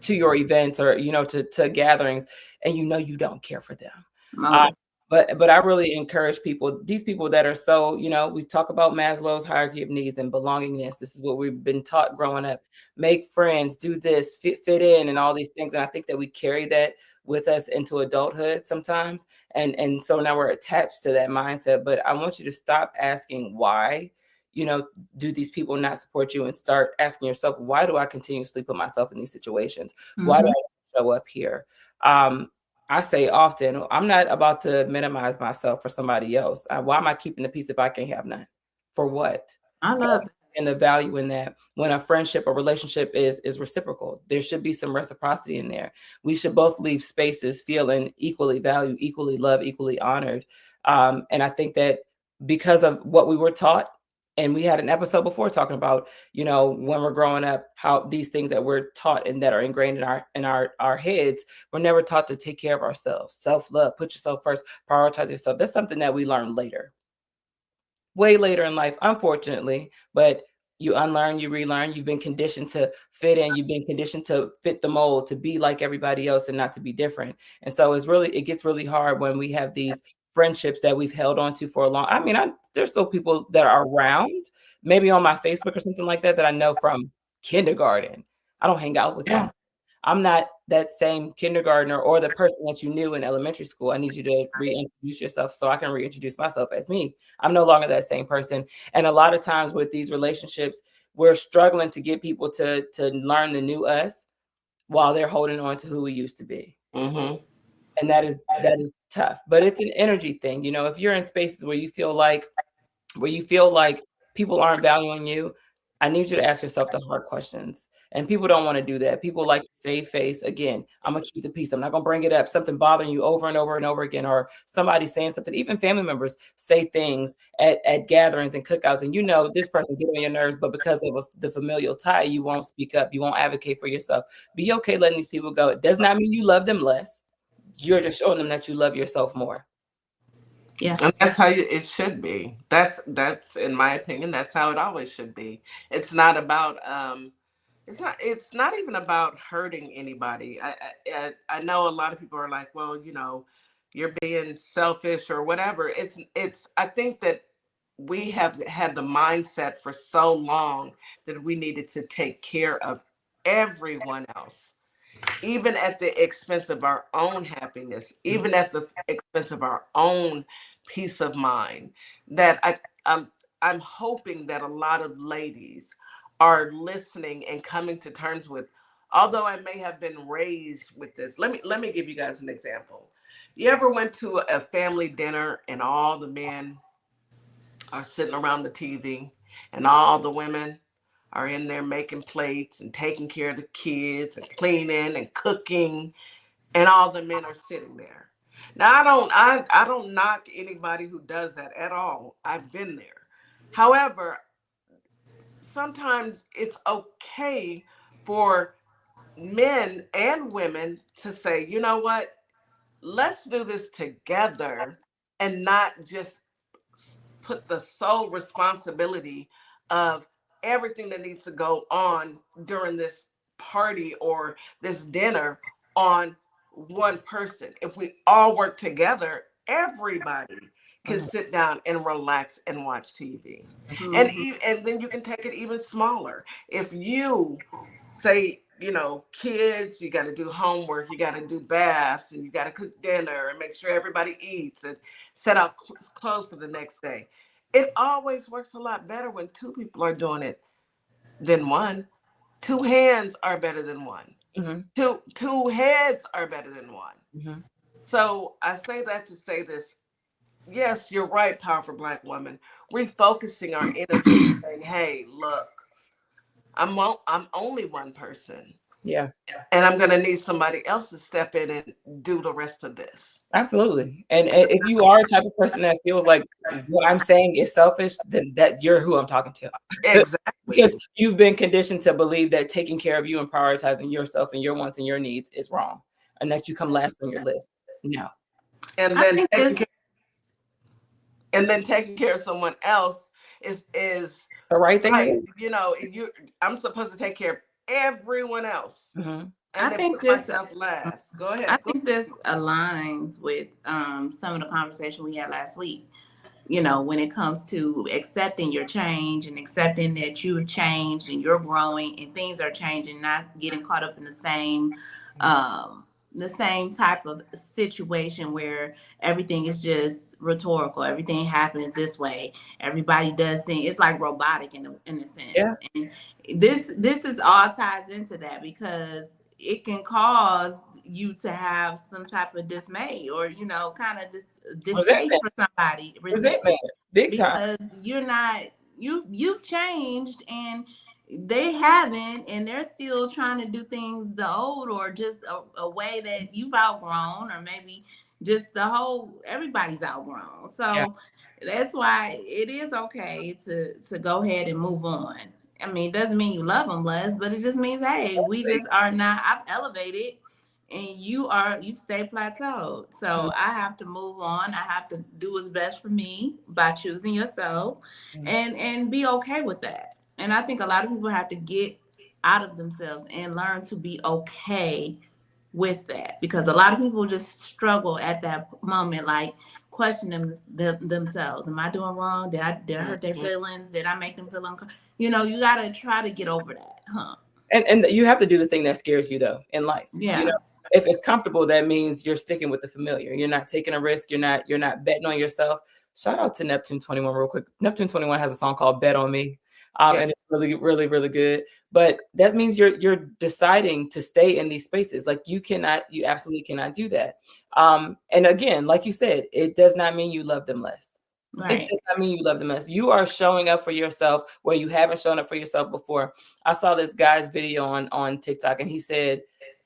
to your events or, you know, to gatherings and you know you don't care for them. But I really encourage people, these people that are so, you know, we talk about Maslow's hierarchy of needs and belongingness. This is what we've been taught growing up. Make friends, do this, fit in, and all these things. And I think that we carry that with us into adulthood sometimes. And so now we're attached to that mindset. But I want you to stop asking why, you know, do these people not support you, and start asking yourself, why do I continuously put myself in these situations? Mm-hmm. Why do I show up here? I say often, I'm not about to minimize myself for somebody else. Why am I keeping the peace if I can't have none? For what? I love understand the value in that. When a friendship or relationship is reciprocal, there should be some reciprocity in there. We should both leave spaces feeling equally valued, equally loved, equally honored. And I think that because of what we were taught, and we had an episode before talking about, when we're growing up, how these things that we're taught and that are ingrained in our heads, we're never taught to take care of ourselves. Self-love, put yourself first, prioritize yourself. That's something that we learn later, way later in life, unfortunately. But you unlearn, you relearn. You've been conditioned to fit in. You've been conditioned to fit the mold, to be like everybody else and not to be different. And so it gets really hard when we have these friendships that we've held on to for a long. I mean, there's still people that are around, maybe on my Facebook or something like that I know from kindergarten. I don't hang out with them. I'm not that same kindergartner or the person that you knew in elementary school. I need you to reintroduce yourself so I can reintroduce myself as me. I'm no longer that same person. And a lot of times with these relationships, we're struggling to get people to learn the new us while they're holding on to who we used to be. Mm-hmm. And that is tough, but it's an energy thing. If you're in spaces where you feel like people aren't valuing you, I need you to ask yourself the hard questions. And people don't want to do that. People like to save face. Again, I'm going to keep the peace. I'm not going to bring it up. Something bothering you over and over and over again, or somebody saying something. Even family members say things at gatherings and cookouts, and this person gets on your nerves, but because of the familial tie, you won't speak up. You won't advocate for yourself. Be okay letting these people go. It does not mean you love them less. You're just showing them that you love yourself more. Yeah. And that's how it should be. That's in my opinion, that's how it always should be. It's not about it's not even about hurting anybody. I know a lot of people are like, well, you're being selfish or whatever. I think that we have had the mindset for so long that we needed to take care of everyone else, even at the expense of our own happiness, even at the expense of our own peace of mind. That I'm hoping that a lot of ladies are listening and coming to terms with, although I may have been raised with this. Let me give you guys an example. You ever went to a family dinner and all the men are sitting around the TV and all the women are in there making plates and taking care of the kids and cleaning and cooking, and all the men are sitting there? Now, I don't knock anybody who does that at all. I've been there. However, sometimes it's okay for men and women to say, you know what, let's do this together and not just put the sole responsibility of everything that needs to go on during this party or this dinner on one person. If we all work together, everybody can sit down and relax and watch TV. And then you can take it even smaller. If you say, kids, you got to do homework, you got to do baths, and you got to cook dinner and make sure everybody eats and set out clothes for the next day. It always works a lot better when two people are doing it than one. Two hands are better than one. Two heads are better than one. So I say that to say this. Yes, you're right, powerful Black woman. Refocusing our energy, saying, "Hey, look, I'm only one person. Yeah. And I'm going to need somebody else to step in and do the rest of this." Absolutely. And if you are a type of person that feels like what I'm saying is selfish, then that you're who I'm talking to. Exactly. Because you've been conditioned to believe that taking care of you and prioritizing yourself and your wants and your needs is wrong, and that you come last on your list. No. And then taking care of someone else is the right thing. Right. I'm supposed to take care of everyone else. And I think put myself last. Go ahead. I think this aligns with some of the conversation we had last week. When it comes to accepting your change and accepting that you've changed and you're growing and things are changing, not getting caught up in the same type of situation where everything is just rhetorical. Everything happens this way. Everybody does things. It's like robotic in a sense. Yeah. And this is all ties into that, because it can cause you to have some type of dismay or, kind of distaste for somebody. Resentment. Big time. Because you're not you've changed and they haven't, and they're still trying to do things the old or just a way that you've outgrown, or maybe just the whole everybody's outgrown. So that's why it is okay to go ahead and move on. I mean, it doesn't mean you love them less, but it just means, hey, we just are not. I've elevated, and you've stayed plateaued. So I have to move on. I have to do what's best for me by choosing yourself, and be okay with that. And I think a lot of people have to get out of themselves and learn to be okay with that, because a lot of people just struggle at that moment, like questioning themselves. Am I doing wrong? Did I hurt their feelings? Did I make them feel uncomfortable? You know, you got to try to get over that, huh? And you have to do the thing that scares you, though, in life. Yeah. You know, if it's comfortable, that means you're sticking with the familiar. You're not taking a risk. You're not betting on yourself. Shout out to Neptune 21 real quick. Neptune 21 has a song called Bet on Me. And it's really, really, really good. But that means you're deciding to stay in these spaces. Like you absolutely cannot do that. And again, like you said, it does not mean you love them less. Right. It does not mean you love them less. You are showing up for yourself where you haven't shown up for yourself before. I saw this guy's video on TikTok, and he said,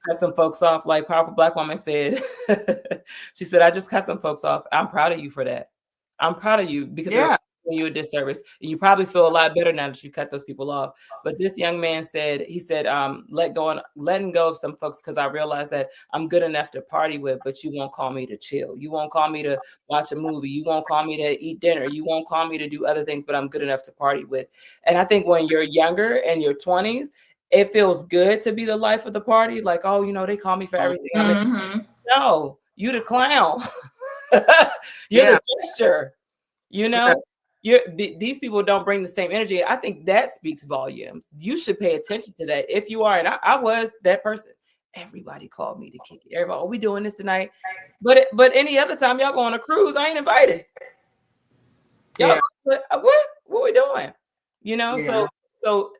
cut some folks off. Like Powerful Black Woman said, she said, I just cut some folks off. I'm proud of you for that. I'm proud of you because they're doing you a disservice. You probably feel a lot better now that you cut those people off. But this young man said, letting go of some folks because I realized that I'm good enough to party with, but you won't call me to chill. You won't call me to watch a movie. You won't call me to eat dinner. You won't call me to do other things, but I'm good enough to party with. And I think when you're younger in your 20s, it feels good to be the life of the party. Like, oh, you know, they call me for everything. No, you the clown. You're the gesture. You know, these people don't bring the same energy. I think that speaks volumes. You should pay attention to that if you are. And I was that person. Everybody called me to kick it. Everybody, we doing this tonight. But any other time y'all go on a cruise, I ain't invited. Y'all, what we doing? You know, so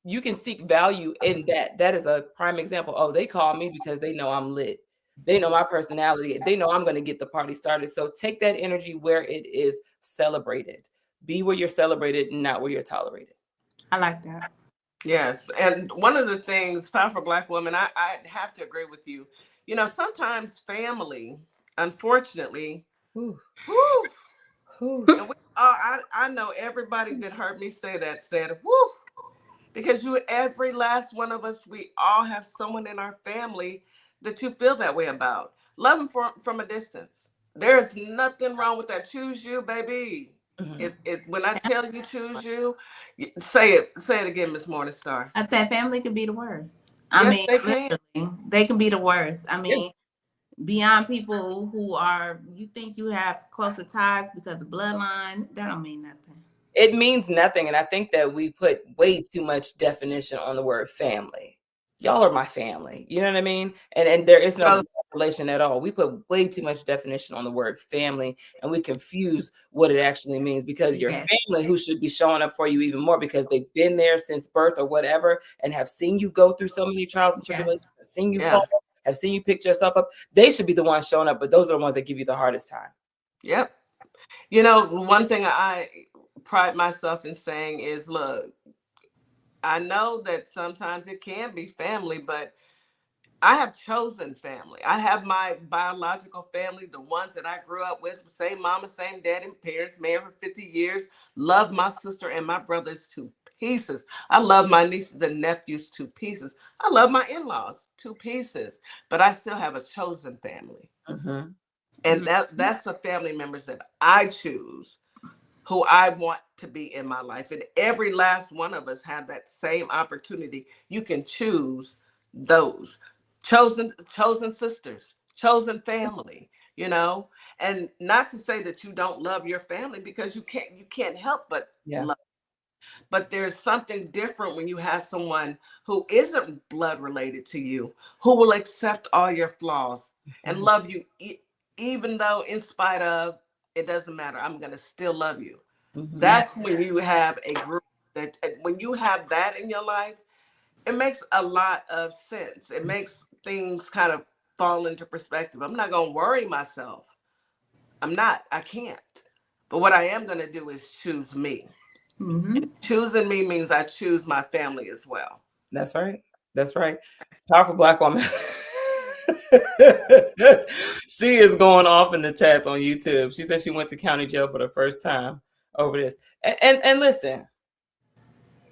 you can seek value in that. That is a prime example. Oh, they call me because they know I'm lit. They know my personality. They know I'm going to get the party started. So take that energy where it is celebrated. Be where you're celebrated, not where you're tolerated. I like that. Yes. And one of the things, Powerful Black Woman, I have to agree with you. You know, sometimes family, unfortunately, and I know everybody that heard me say that said, whoo, because every last one of us, we all have someone in our family that you feel that way about. Love them from a distance. There's nothing wrong with that. Choose you, baby. When I tell you choose you, say it again, Miss Morningstar. I said family can be the worst. They can be the worst. I mean, beyond people who you think you have closer ties because of bloodline, that don't mean nothing. It means nothing. And I think that we put way too much definition on the word family. Y'all are my family. You know what I mean? And there is no relation at all. We put way too much definition on the word family, and we confuse what it actually means, because your family, who should be showing up for you even more because they've been there since birth or whatever, and have seen you go through so many trials and tribulations, have seen you fall, have seen you pick yourself up. They should be the ones showing up, but those are the ones that give you the hardest time. Yep. You know, one thing I pride myself in saying is, look, I know that sometimes it can be family, but I have chosen family. I have my biological family, the ones that I grew up with, same mama, same daddy, parents, married for 50 years. Love my sister and my brothers to pieces. I love my nieces and nephews to pieces. I love my in-laws to pieces, but I still have a chosen family. And that's the family members that I choose, who I want to be in my life. And every last one of us have that same opportunity. You can choose those chosen sisters, chosen family, you know, and not to say that you don't love your family, because you can't help but love. But there's something different when you have someone who isn't blood related to you, who will accept all your flaws and love you, even though in spite of, it doesn't matter, I'm going to still love you. That's when you have a group that, when you have that in your life, it makes a lot of sense. It makes things kind of fall into perspective. I'm not going to worry myself. I can't. But what I am going to do is choose me. Mm-hmm. Choosing me means I choose my family as well. That's right. That's right. Powerful Black woman. She is going off in the chats on YouTube. She said she went to county jail for the first time over this. And listen,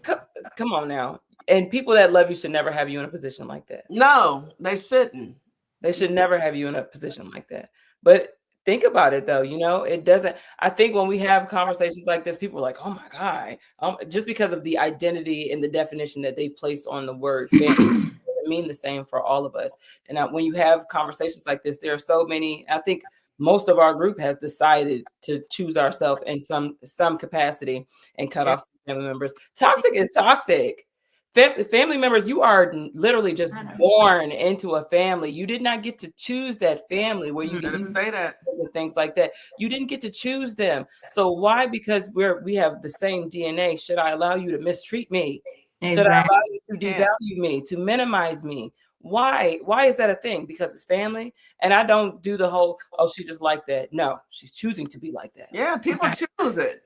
come on now. And people that love you should never have you in a position like that. No, they shouldn't. They should never have you in a position like that. But think about it though, it doesn't. I think when we have conversations like this, people are like, "Oh my God," just because of the identity and the definition that they place on the word family. Doesn't mean the same for all of us. And when you have conversations like this, there are so many. I think most of our group has decided to choose ourselves in some capacity and cut off some family members. Toxic is toxic. Family members, you are literally just born into a family. You did not get to choose that family where you get to say that things like that. You didn't get to choose them. So why? Because we have the same DNA. Should I allow you to mistreat me? Exactly. Should I allow you to devalue me, to minimize me? Why? Why is that a thing? Because it's family. And I don't do the whole, oh, she just like that. No, she's choosing to be like that. Yeah, people choose it.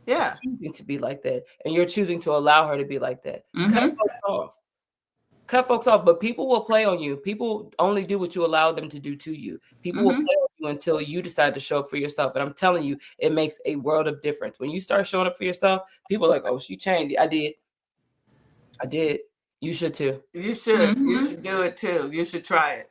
Yeah. She's choosing to be like that. And you're choosing to allow her to be like that. Mm-hmm. Cut folks off. Cut folks off. But people will play on you. People only do what you allow them to do to you. People will play on you until you decide to show up for yourself. And I'm telling you, it makes a world of difference. When you start showing up for yourself, people are like, oh, she changed. I did. You should too. You should. Mm-hmm. You should do it too. You should try it.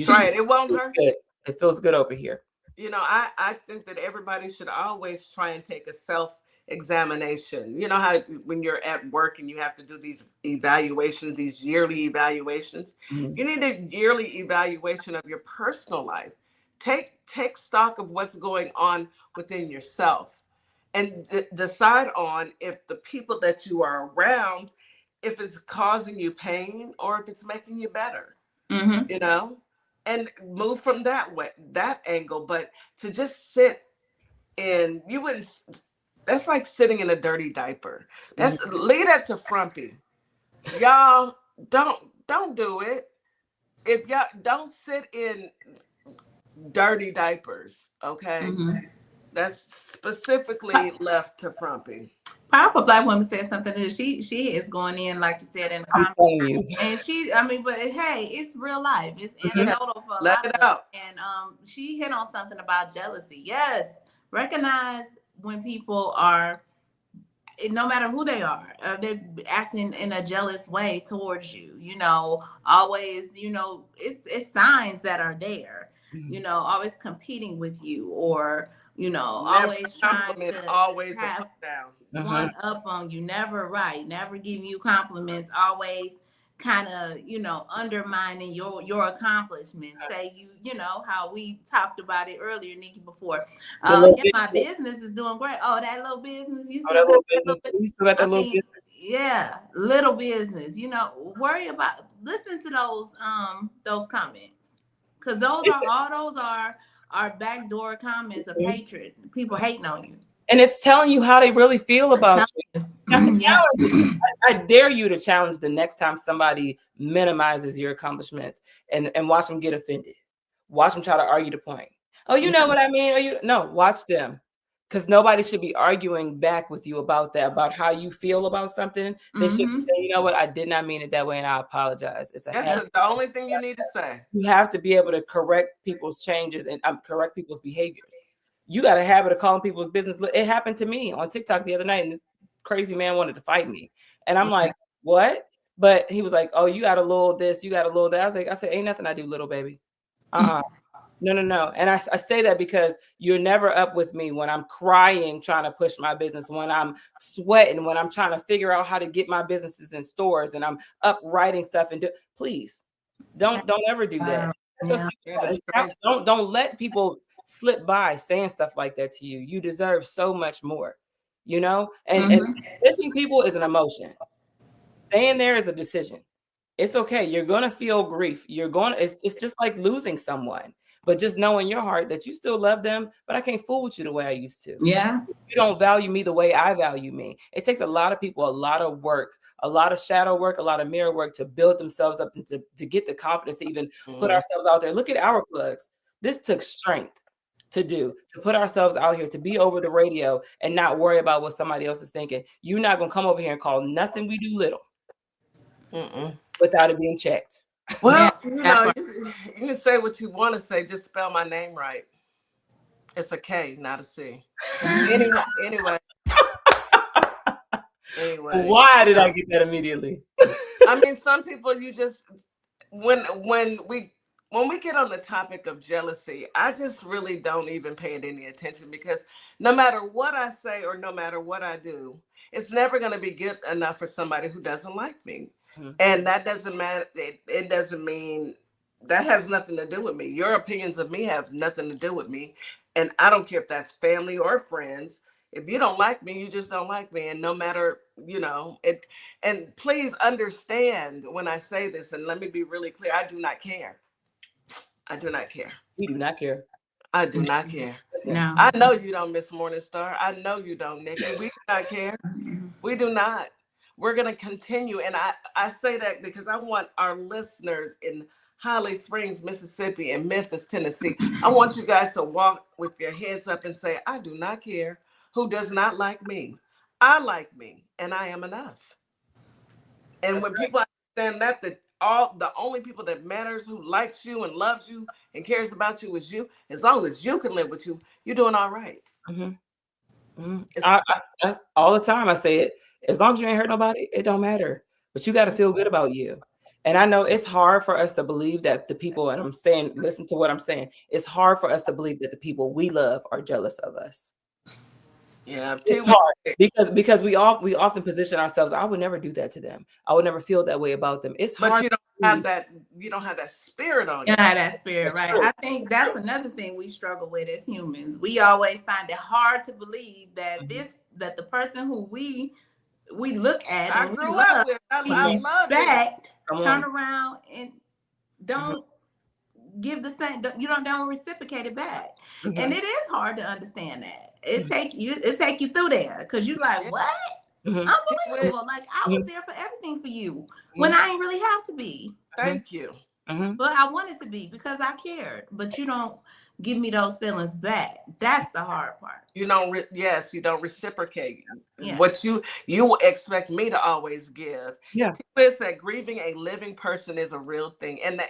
Try it. It won't hurt. It feels good over here. I think that everybody should always try and take a self-examination. You know how when you're at work and you have to do these evaluations, these yearly evaluations, you need a yearly evaluation of your personal life. Take stock of what's going on within yourself and decide on if the people that you are around, if it's causing you pain or if it's making you better, and move from that angle. But to just sit in, that's like sitting in a dirty diaper. Leave that to Frumpy. Y'all don't do it. If y'all don't sit in dirty diapers, okay? That's specifically left to Frumpy. Powerful Black woman said something new. She is going in, like you said, in the comments. And but hey, it's real life. It's anecdotal for a lot of us. And she hit on something about jealousy. Yes, recognize when people are, no matter who they are, they're acting in a jealous way towards you. Always, it's signs that are there. Always competing with you, or always trying to always have a put down. one up on you, never giving you compliments, always kind of undermining your accomplishments. Say how we talked about it earlier, Nikki, before. My business is doing great. Oh, that little business, you still got that little business. Yeah, little business. Worry about, listen to those comments, because those are backdoor comments of hatred. People hating on you. And it's telling you how they really feel about you. I dare you to challenge the next time somebody minimizes your accomplishments and watch them get offended. Watch them try to argue the point. Oh, you know what I mean? No, watch them. Because nobody should be arguing back with you about that, about how you feel about something. They should say, you know what? I did not mean it that way, and I apologize. That's the only thing you need to say. You have to be able to correct people's changes and correct people's behaviors. You got a habit of calling people's business. It happened to me on TikTok the other night, and this crazy man wanted to fight me. And I'm like, what? But he was like, oh, you got a little this, you got a little that. I said, ain't nothing I do, little baby. No. And I say that because you're never up with me when I'm crying, trying to push my business, when I'm sweating, when I'm trying to figure out how to get my businesses in stores, and I'm up writing stuff. And please don't ever do that. Don't let people slip by saying stuff like that to you. You deserve so much more, and missing people is an emotion. Staying there is a decision. It's okay. You're going to feel grief. It's just like losing someone, but just know in your heart that you still love them, but I can't fool with you the way I used to. Yeah. You don't value me the way I value me. It takes a lot of people, a lot of work, a lot of shadow work, a lot of mirror work to build themselves up to get the confidence to even put ourselves out there. Look at our plugs. This took strength. to do, to put ourselves out here, to be over the radio and not worry about what somebody else is thinking. You're not going to come over here and call nothing we do little without it being checked. Well, you know, you can say what you want to say. Just spell my name right. It's a K, not a C. Anyway. Why did I get that immediately? I mean, some people you just when we get on the topic of jealousy, I just really don't even pay it any attention, because no matter what I say or no matter what I do, it's never going to be good enough for somebody who doesn't like me. And that doesn't matter. It doesn't mean that has nothing to do with me. Your opinions of me have nothing to do with me. And I don't care if that's family or friends. If you don't like me, you just don't like me. And no matter, you know, it. And please understand when I say this, and let me be really clear, I do not care. I do not care. We do not care. I do not care. No. I know you don't, Miss Morningstar. I know you don't, Nikki. We do not care. We do not. We're going to continue. And I say that because I want our listeners in Holly Springs, Mississippi, and Memphis, Tennessee, I want you guys to walk with your heads up and say, I do not care who does not like me. I like me, and I am enough. And when people understand that the only people that matters, who likes you and loves you and cares about you, is you, as long as you can live with you, you're doing all right. I, all the time I say it, as long as you ain't hurt nobody, it don't matter. But you got to feel good about you. And I know it's hard for us to believe that the people, and I'm saying, listen to what I'm saying, it's hard for us to believe that the people we love are jealous of us. Yeah, it's hard because we often position ourselves. I would never do that to them. I would never feel that way about them. It's hard. But you don't have that spirit on you. You don't have that spirit, right? I think that's another thing we struggle with as humans. We always find it hard to believe that that the person who we look at and we love, we respect, turn around and don't give the same. You don't reciprocate it back, and it is hard to understand that. It take you through there, because you're like, what? Unbelievable! Like, I was there for everything for you when I ain't really have to be. Thank you. But I wanted to be because I cared. But you don't give me those feelings back. That's the hard part. You don't. You don't reciprocate what you expect me to always give. Yeah. Tia said grieving a living person is a real thing, and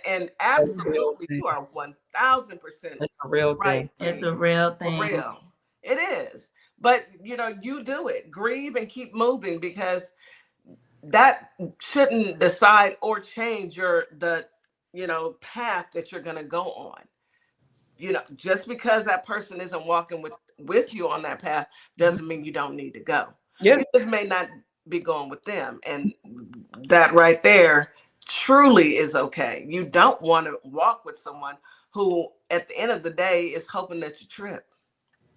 absolutely you are 1,000%. It's a real thing. It's a real thing. For real. It is. But you do it. Grieve and keep moving, because that shouldn't decide or change the path that you're going to go on. Just because that person isn't walking with you on that path doesn't mean you don't need to go. Yeah. You just may not be going with them. And that right there truly is okay. You don't want to walk with someone who at the end of the day is hoping that you trip.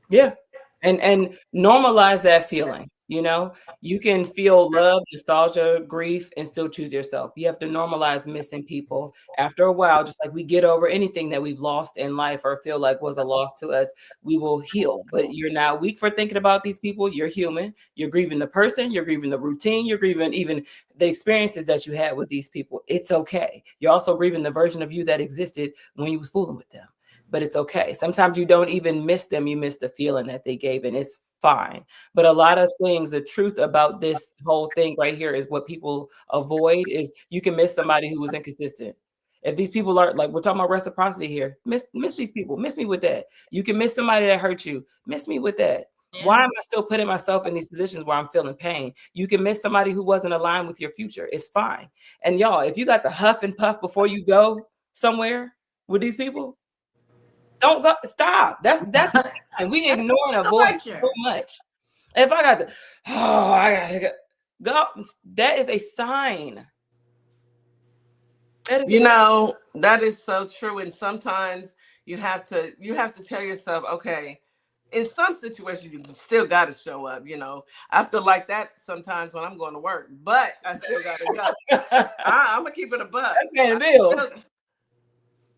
Yeah. And normalize that feeling. You can feel love, nostalgia, grief, and still choose yourself. You have to normalize missing people. After a while, just like we get over anything that we've lost in life or feel like was a loss to us, we will heal. But you're not weak for thinking about these people. You're human. You're grieving the person. You're grieving the routine. You're grieving even the experiences that you had with these people. It's okay. You're also grieving the version of you that existed when you was fooling with them. But it's okay. Sometimes you don't even miss them. You miss the feeling that they gave, and it's fine. But a lot of things, the truth about this whole thing right here is what people avoid is you can miss somebody who was inconsistent. If these people are like, we're talking about reciprocity here, miss these people, miss me with that. You can miss somebody that hurt you, miss me with that. Yeah. Why am I still putting myself in these positions where I'm feeling pain? You can miss somebody who wasn't aligned with your future. It's fine. And y'all, if you got the huff and puff before you go somewhere with these people, don't go. Stop. That's and we ignore and avoid so much. If I got I gotta go. That is a sign. That is so true. And sometimes you have to tell yourself, okay, in some situations you still got to show up. I feel like that sometimes when I'm going to work, but I still got to go. I'm gonna keep it a buck. That's paying bills.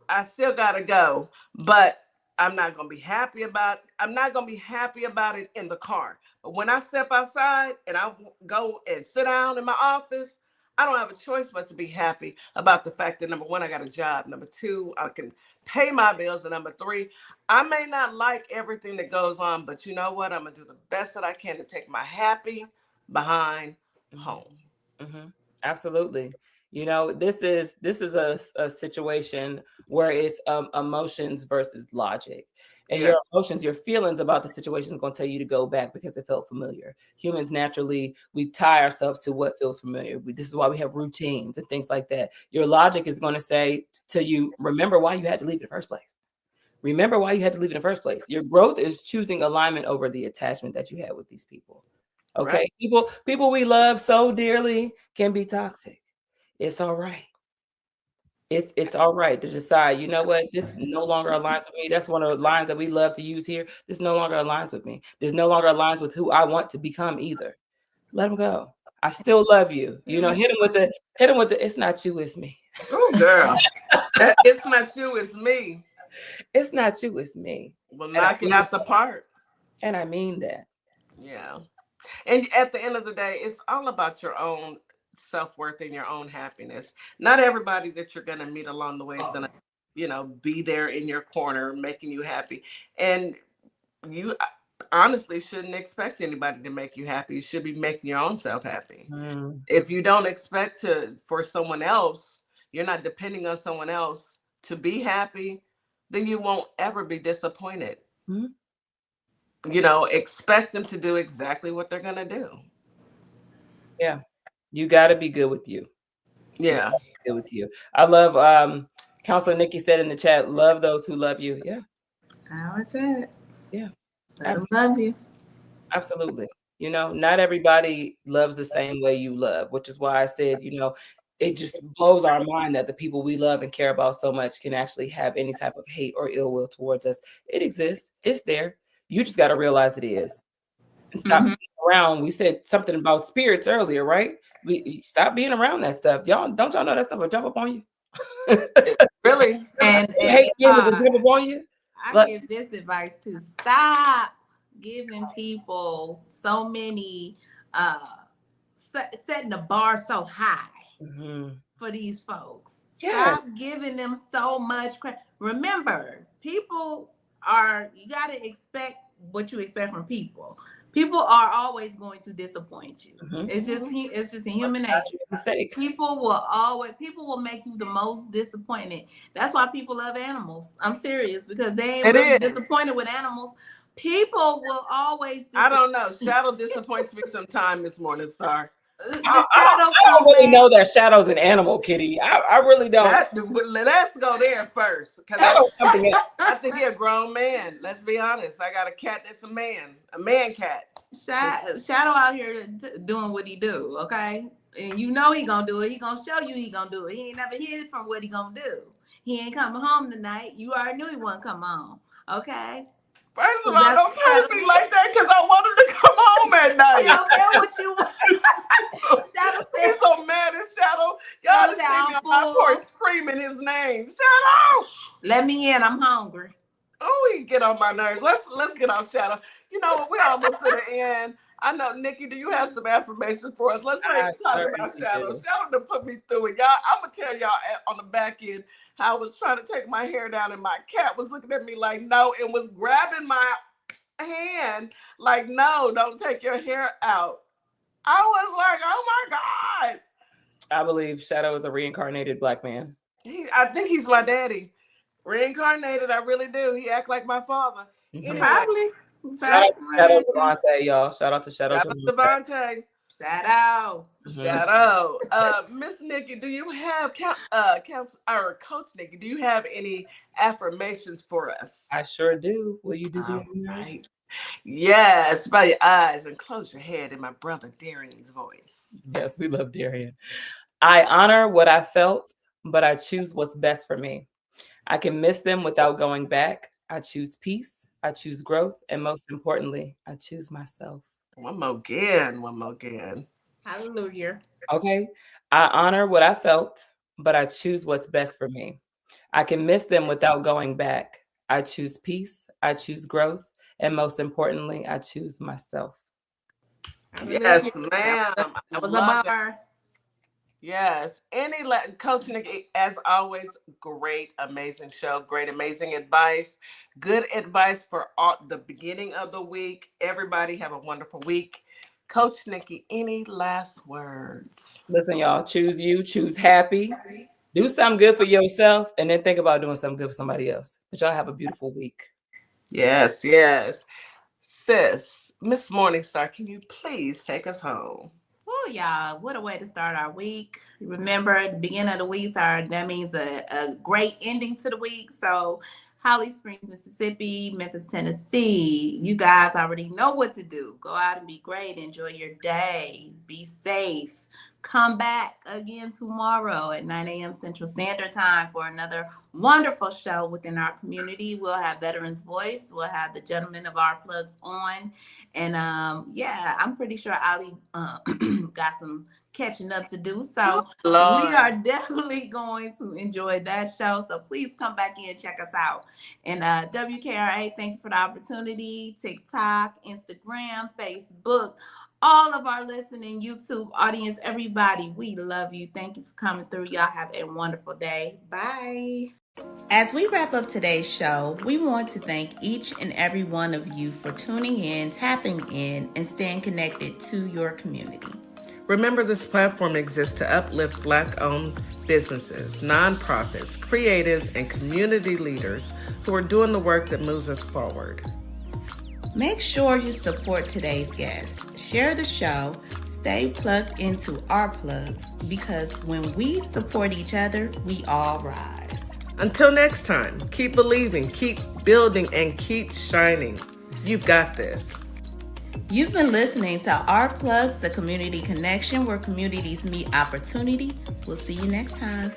I still gotta go, but I'm not gonna be happy about it in the car. But when I step outside and I go and sit down in my office, I don't have a choice but to be happy about the fact that, number one, I got a job. Number two, I can pay my bills. And number three, I may not like everything that goes on, but you know what? I'm going to do the best that I can to take my happy behind home. Mm-hmm. Absolutely. You know, this is a situation where it's emotions versus logic. And your emotions, your feelings about the situation is going to tell you to go back because it felt familiar. Humans naturally, we tie ourselves to what feels familiar. This is why we have routines and things like that. Your logic is going to say to you, remember why you had to leave in the first place. Remember why you had to leave in the first place. Your growth is choosing alignment over the attachment that you had with these people. Okay. Right. People we love so dearly can be toxic. It's all right. It's all right to decide, you know what, this no longer aligns with me. That's one of the lines that we love to use here. This no longer aligns with me. This no longer aligns with who I want to become either. Let them go. I still love you. You know, hit them with the it's not you, it's me. Oh, girl. It's not you, it's me. It's not you, it's me. Well, knock it out the park. And I mean that. Yeah. And at the end of the day, it's all about your own self-worth and your own happiness. Not everybody that you're going to meet along the way is going to, you know, be there in your corner, making you happy. And you honestly shouldn't expect anybody to make you happy. You should be making your own self happy. If you don't expect for someone else, you're not depending on someone else to be happy, then you won't ever be disappointed. You know, expect them to do exactly what they're going to do. Yeah. You got to be good with you. Yeah. Good with you. I love, Counselor Nikki said in the chat, love those who love you. Yeah. How is it? Yeah. I love you. Absolutely. You know, not everybody loves the same way you love, which is why I said, you know, it just blows our mind that the people we love and care about so much can actually have any type of hate or ill will towards us. It exists. It's there. You just got to realize it is. And stop being around. We said something about spirits earlier, right? We stop being around that stuff. Y'all know that stuff will jump up on you? Really? And hate demons will jump up on you? I give this advice to stop giving people so many setting the bar so high for these folks. Stop giving them so much credit. Remember, people you got to expect what you expect from people. People are always going to disappoint you. It's just human nature. Mistakes. People will make you the most disappointed. That's why people love animals. I'm serious, because they ain't really disappointed with animals. People will always I don't know. Shadow disappoints me sometime this morning, Star. I don't really know that Shadow's an animal, Kitty. I really don't. Let's go there first. I think he's a grown man. Let's be honest. I got a cat that's a man cat. Shadow out here doing what he do, okay? And you know he gonna do it. He gonna show you he gonna do it. He ain't never hid from what he gonna do. He ain't coming home tonight. You already knew he wasn't come home, okay? First of all, don't play with me like that, because I want him to come home at night. I don't care what you want. Shadow said, he's so mad at Shadow. Y'all just see me on my porch screaming his name. Shadow! Let me in. I'm hungry. Oh, he get on my nerves. Let's get off Shadow. You know what? We almost to the end. I know, Nikki, do you have some affirmation for us? Let's talk about Shadow. Shadow done put me through it. Y'all, I'm going to tell y'all on the back end how I was trying to take my hair down and my cat was looking at me like, no, and was grabbing my hand like, no, don't take your hair out. I was like, oh my God. I believe Shadow is a reincarnated black man. I think he's my daddy. Reincarnated, I really do. He act like my father. Anyway. Probably. Shout out to Shadow Devontae, y'all. Shout out to Shadow Devontae. Shout out. Shout out. Miss Nikki, do you have Coach Nikki, do you have any affirmations for us? I sure do. Will you do the right? Yes, by your eyes and close your head in my brother Darian's voice. Yes, we love Darian. I honor what I felt, but I choose what's best for me. I can miss them without going back. I choose peace. I choose growth. And most importantly, I choose myself. One more again. Hallelujah. Okay. I honor what I felt, but I choose what's best for me. I can miss them without going back. I choose peace. I choose growth. And most importantly, I choose myself. Yes, ma'am. That was a bar. Yes. Coach Nikki, as always, great, amazing show, great, amazing advice. Good advice for the beginning of the week. Everybody have a wonderful week. Coach Nikki, any last words? Listen, y'all, choose you, choose happy. Do something good for yourself, and then think about doing something good for somebody else. But y'all have a beautiful week. Yes, yes. Sis, Miss Morningstar, can you please take us home? Oh, y'all, what a way to start our week. Remember, the beginning of the week, that means a great ending to the week. So, Holly Springs, Mississippi, Memphis, Tennessee, you guys already know what to do. Go out and be great. Enjoy your day. Be safe. Come back again tomorrow at 9 a.m. Central Standard Time for another wonderful show within our community. We'll have Veterans Voice. We'll have the gentlemen of Our Plugs on. And I'm pretty sure Ali got some catching up to do. So we are definitely going to enjoy that show. So please come back in and check us out. And WKRA, thank you for the opportunity. TikTok, Instagram, Facebook, all of our listening YouTube audience, everybody, we love you. Thank you for coming through. Y'all have a wonderful day. Bye. As we wrap up today's show, we want to thank each and every one of you for tuning in, tapping in, and staying connected to your community. Remember, this platform exists to uplift Black-owned businesses, nonprofits, creatives, and community leaders who are doing the work that moves us forward. Make sure you support today's guest. Share the show. Stay plugged into our plugs, because when we support each other, we all rise. Until next time, keep believing, keep building, and keep shining. You've got this. You've been listening to Our Plugs, the community connection where communities meet opportunity. We'll see you next time.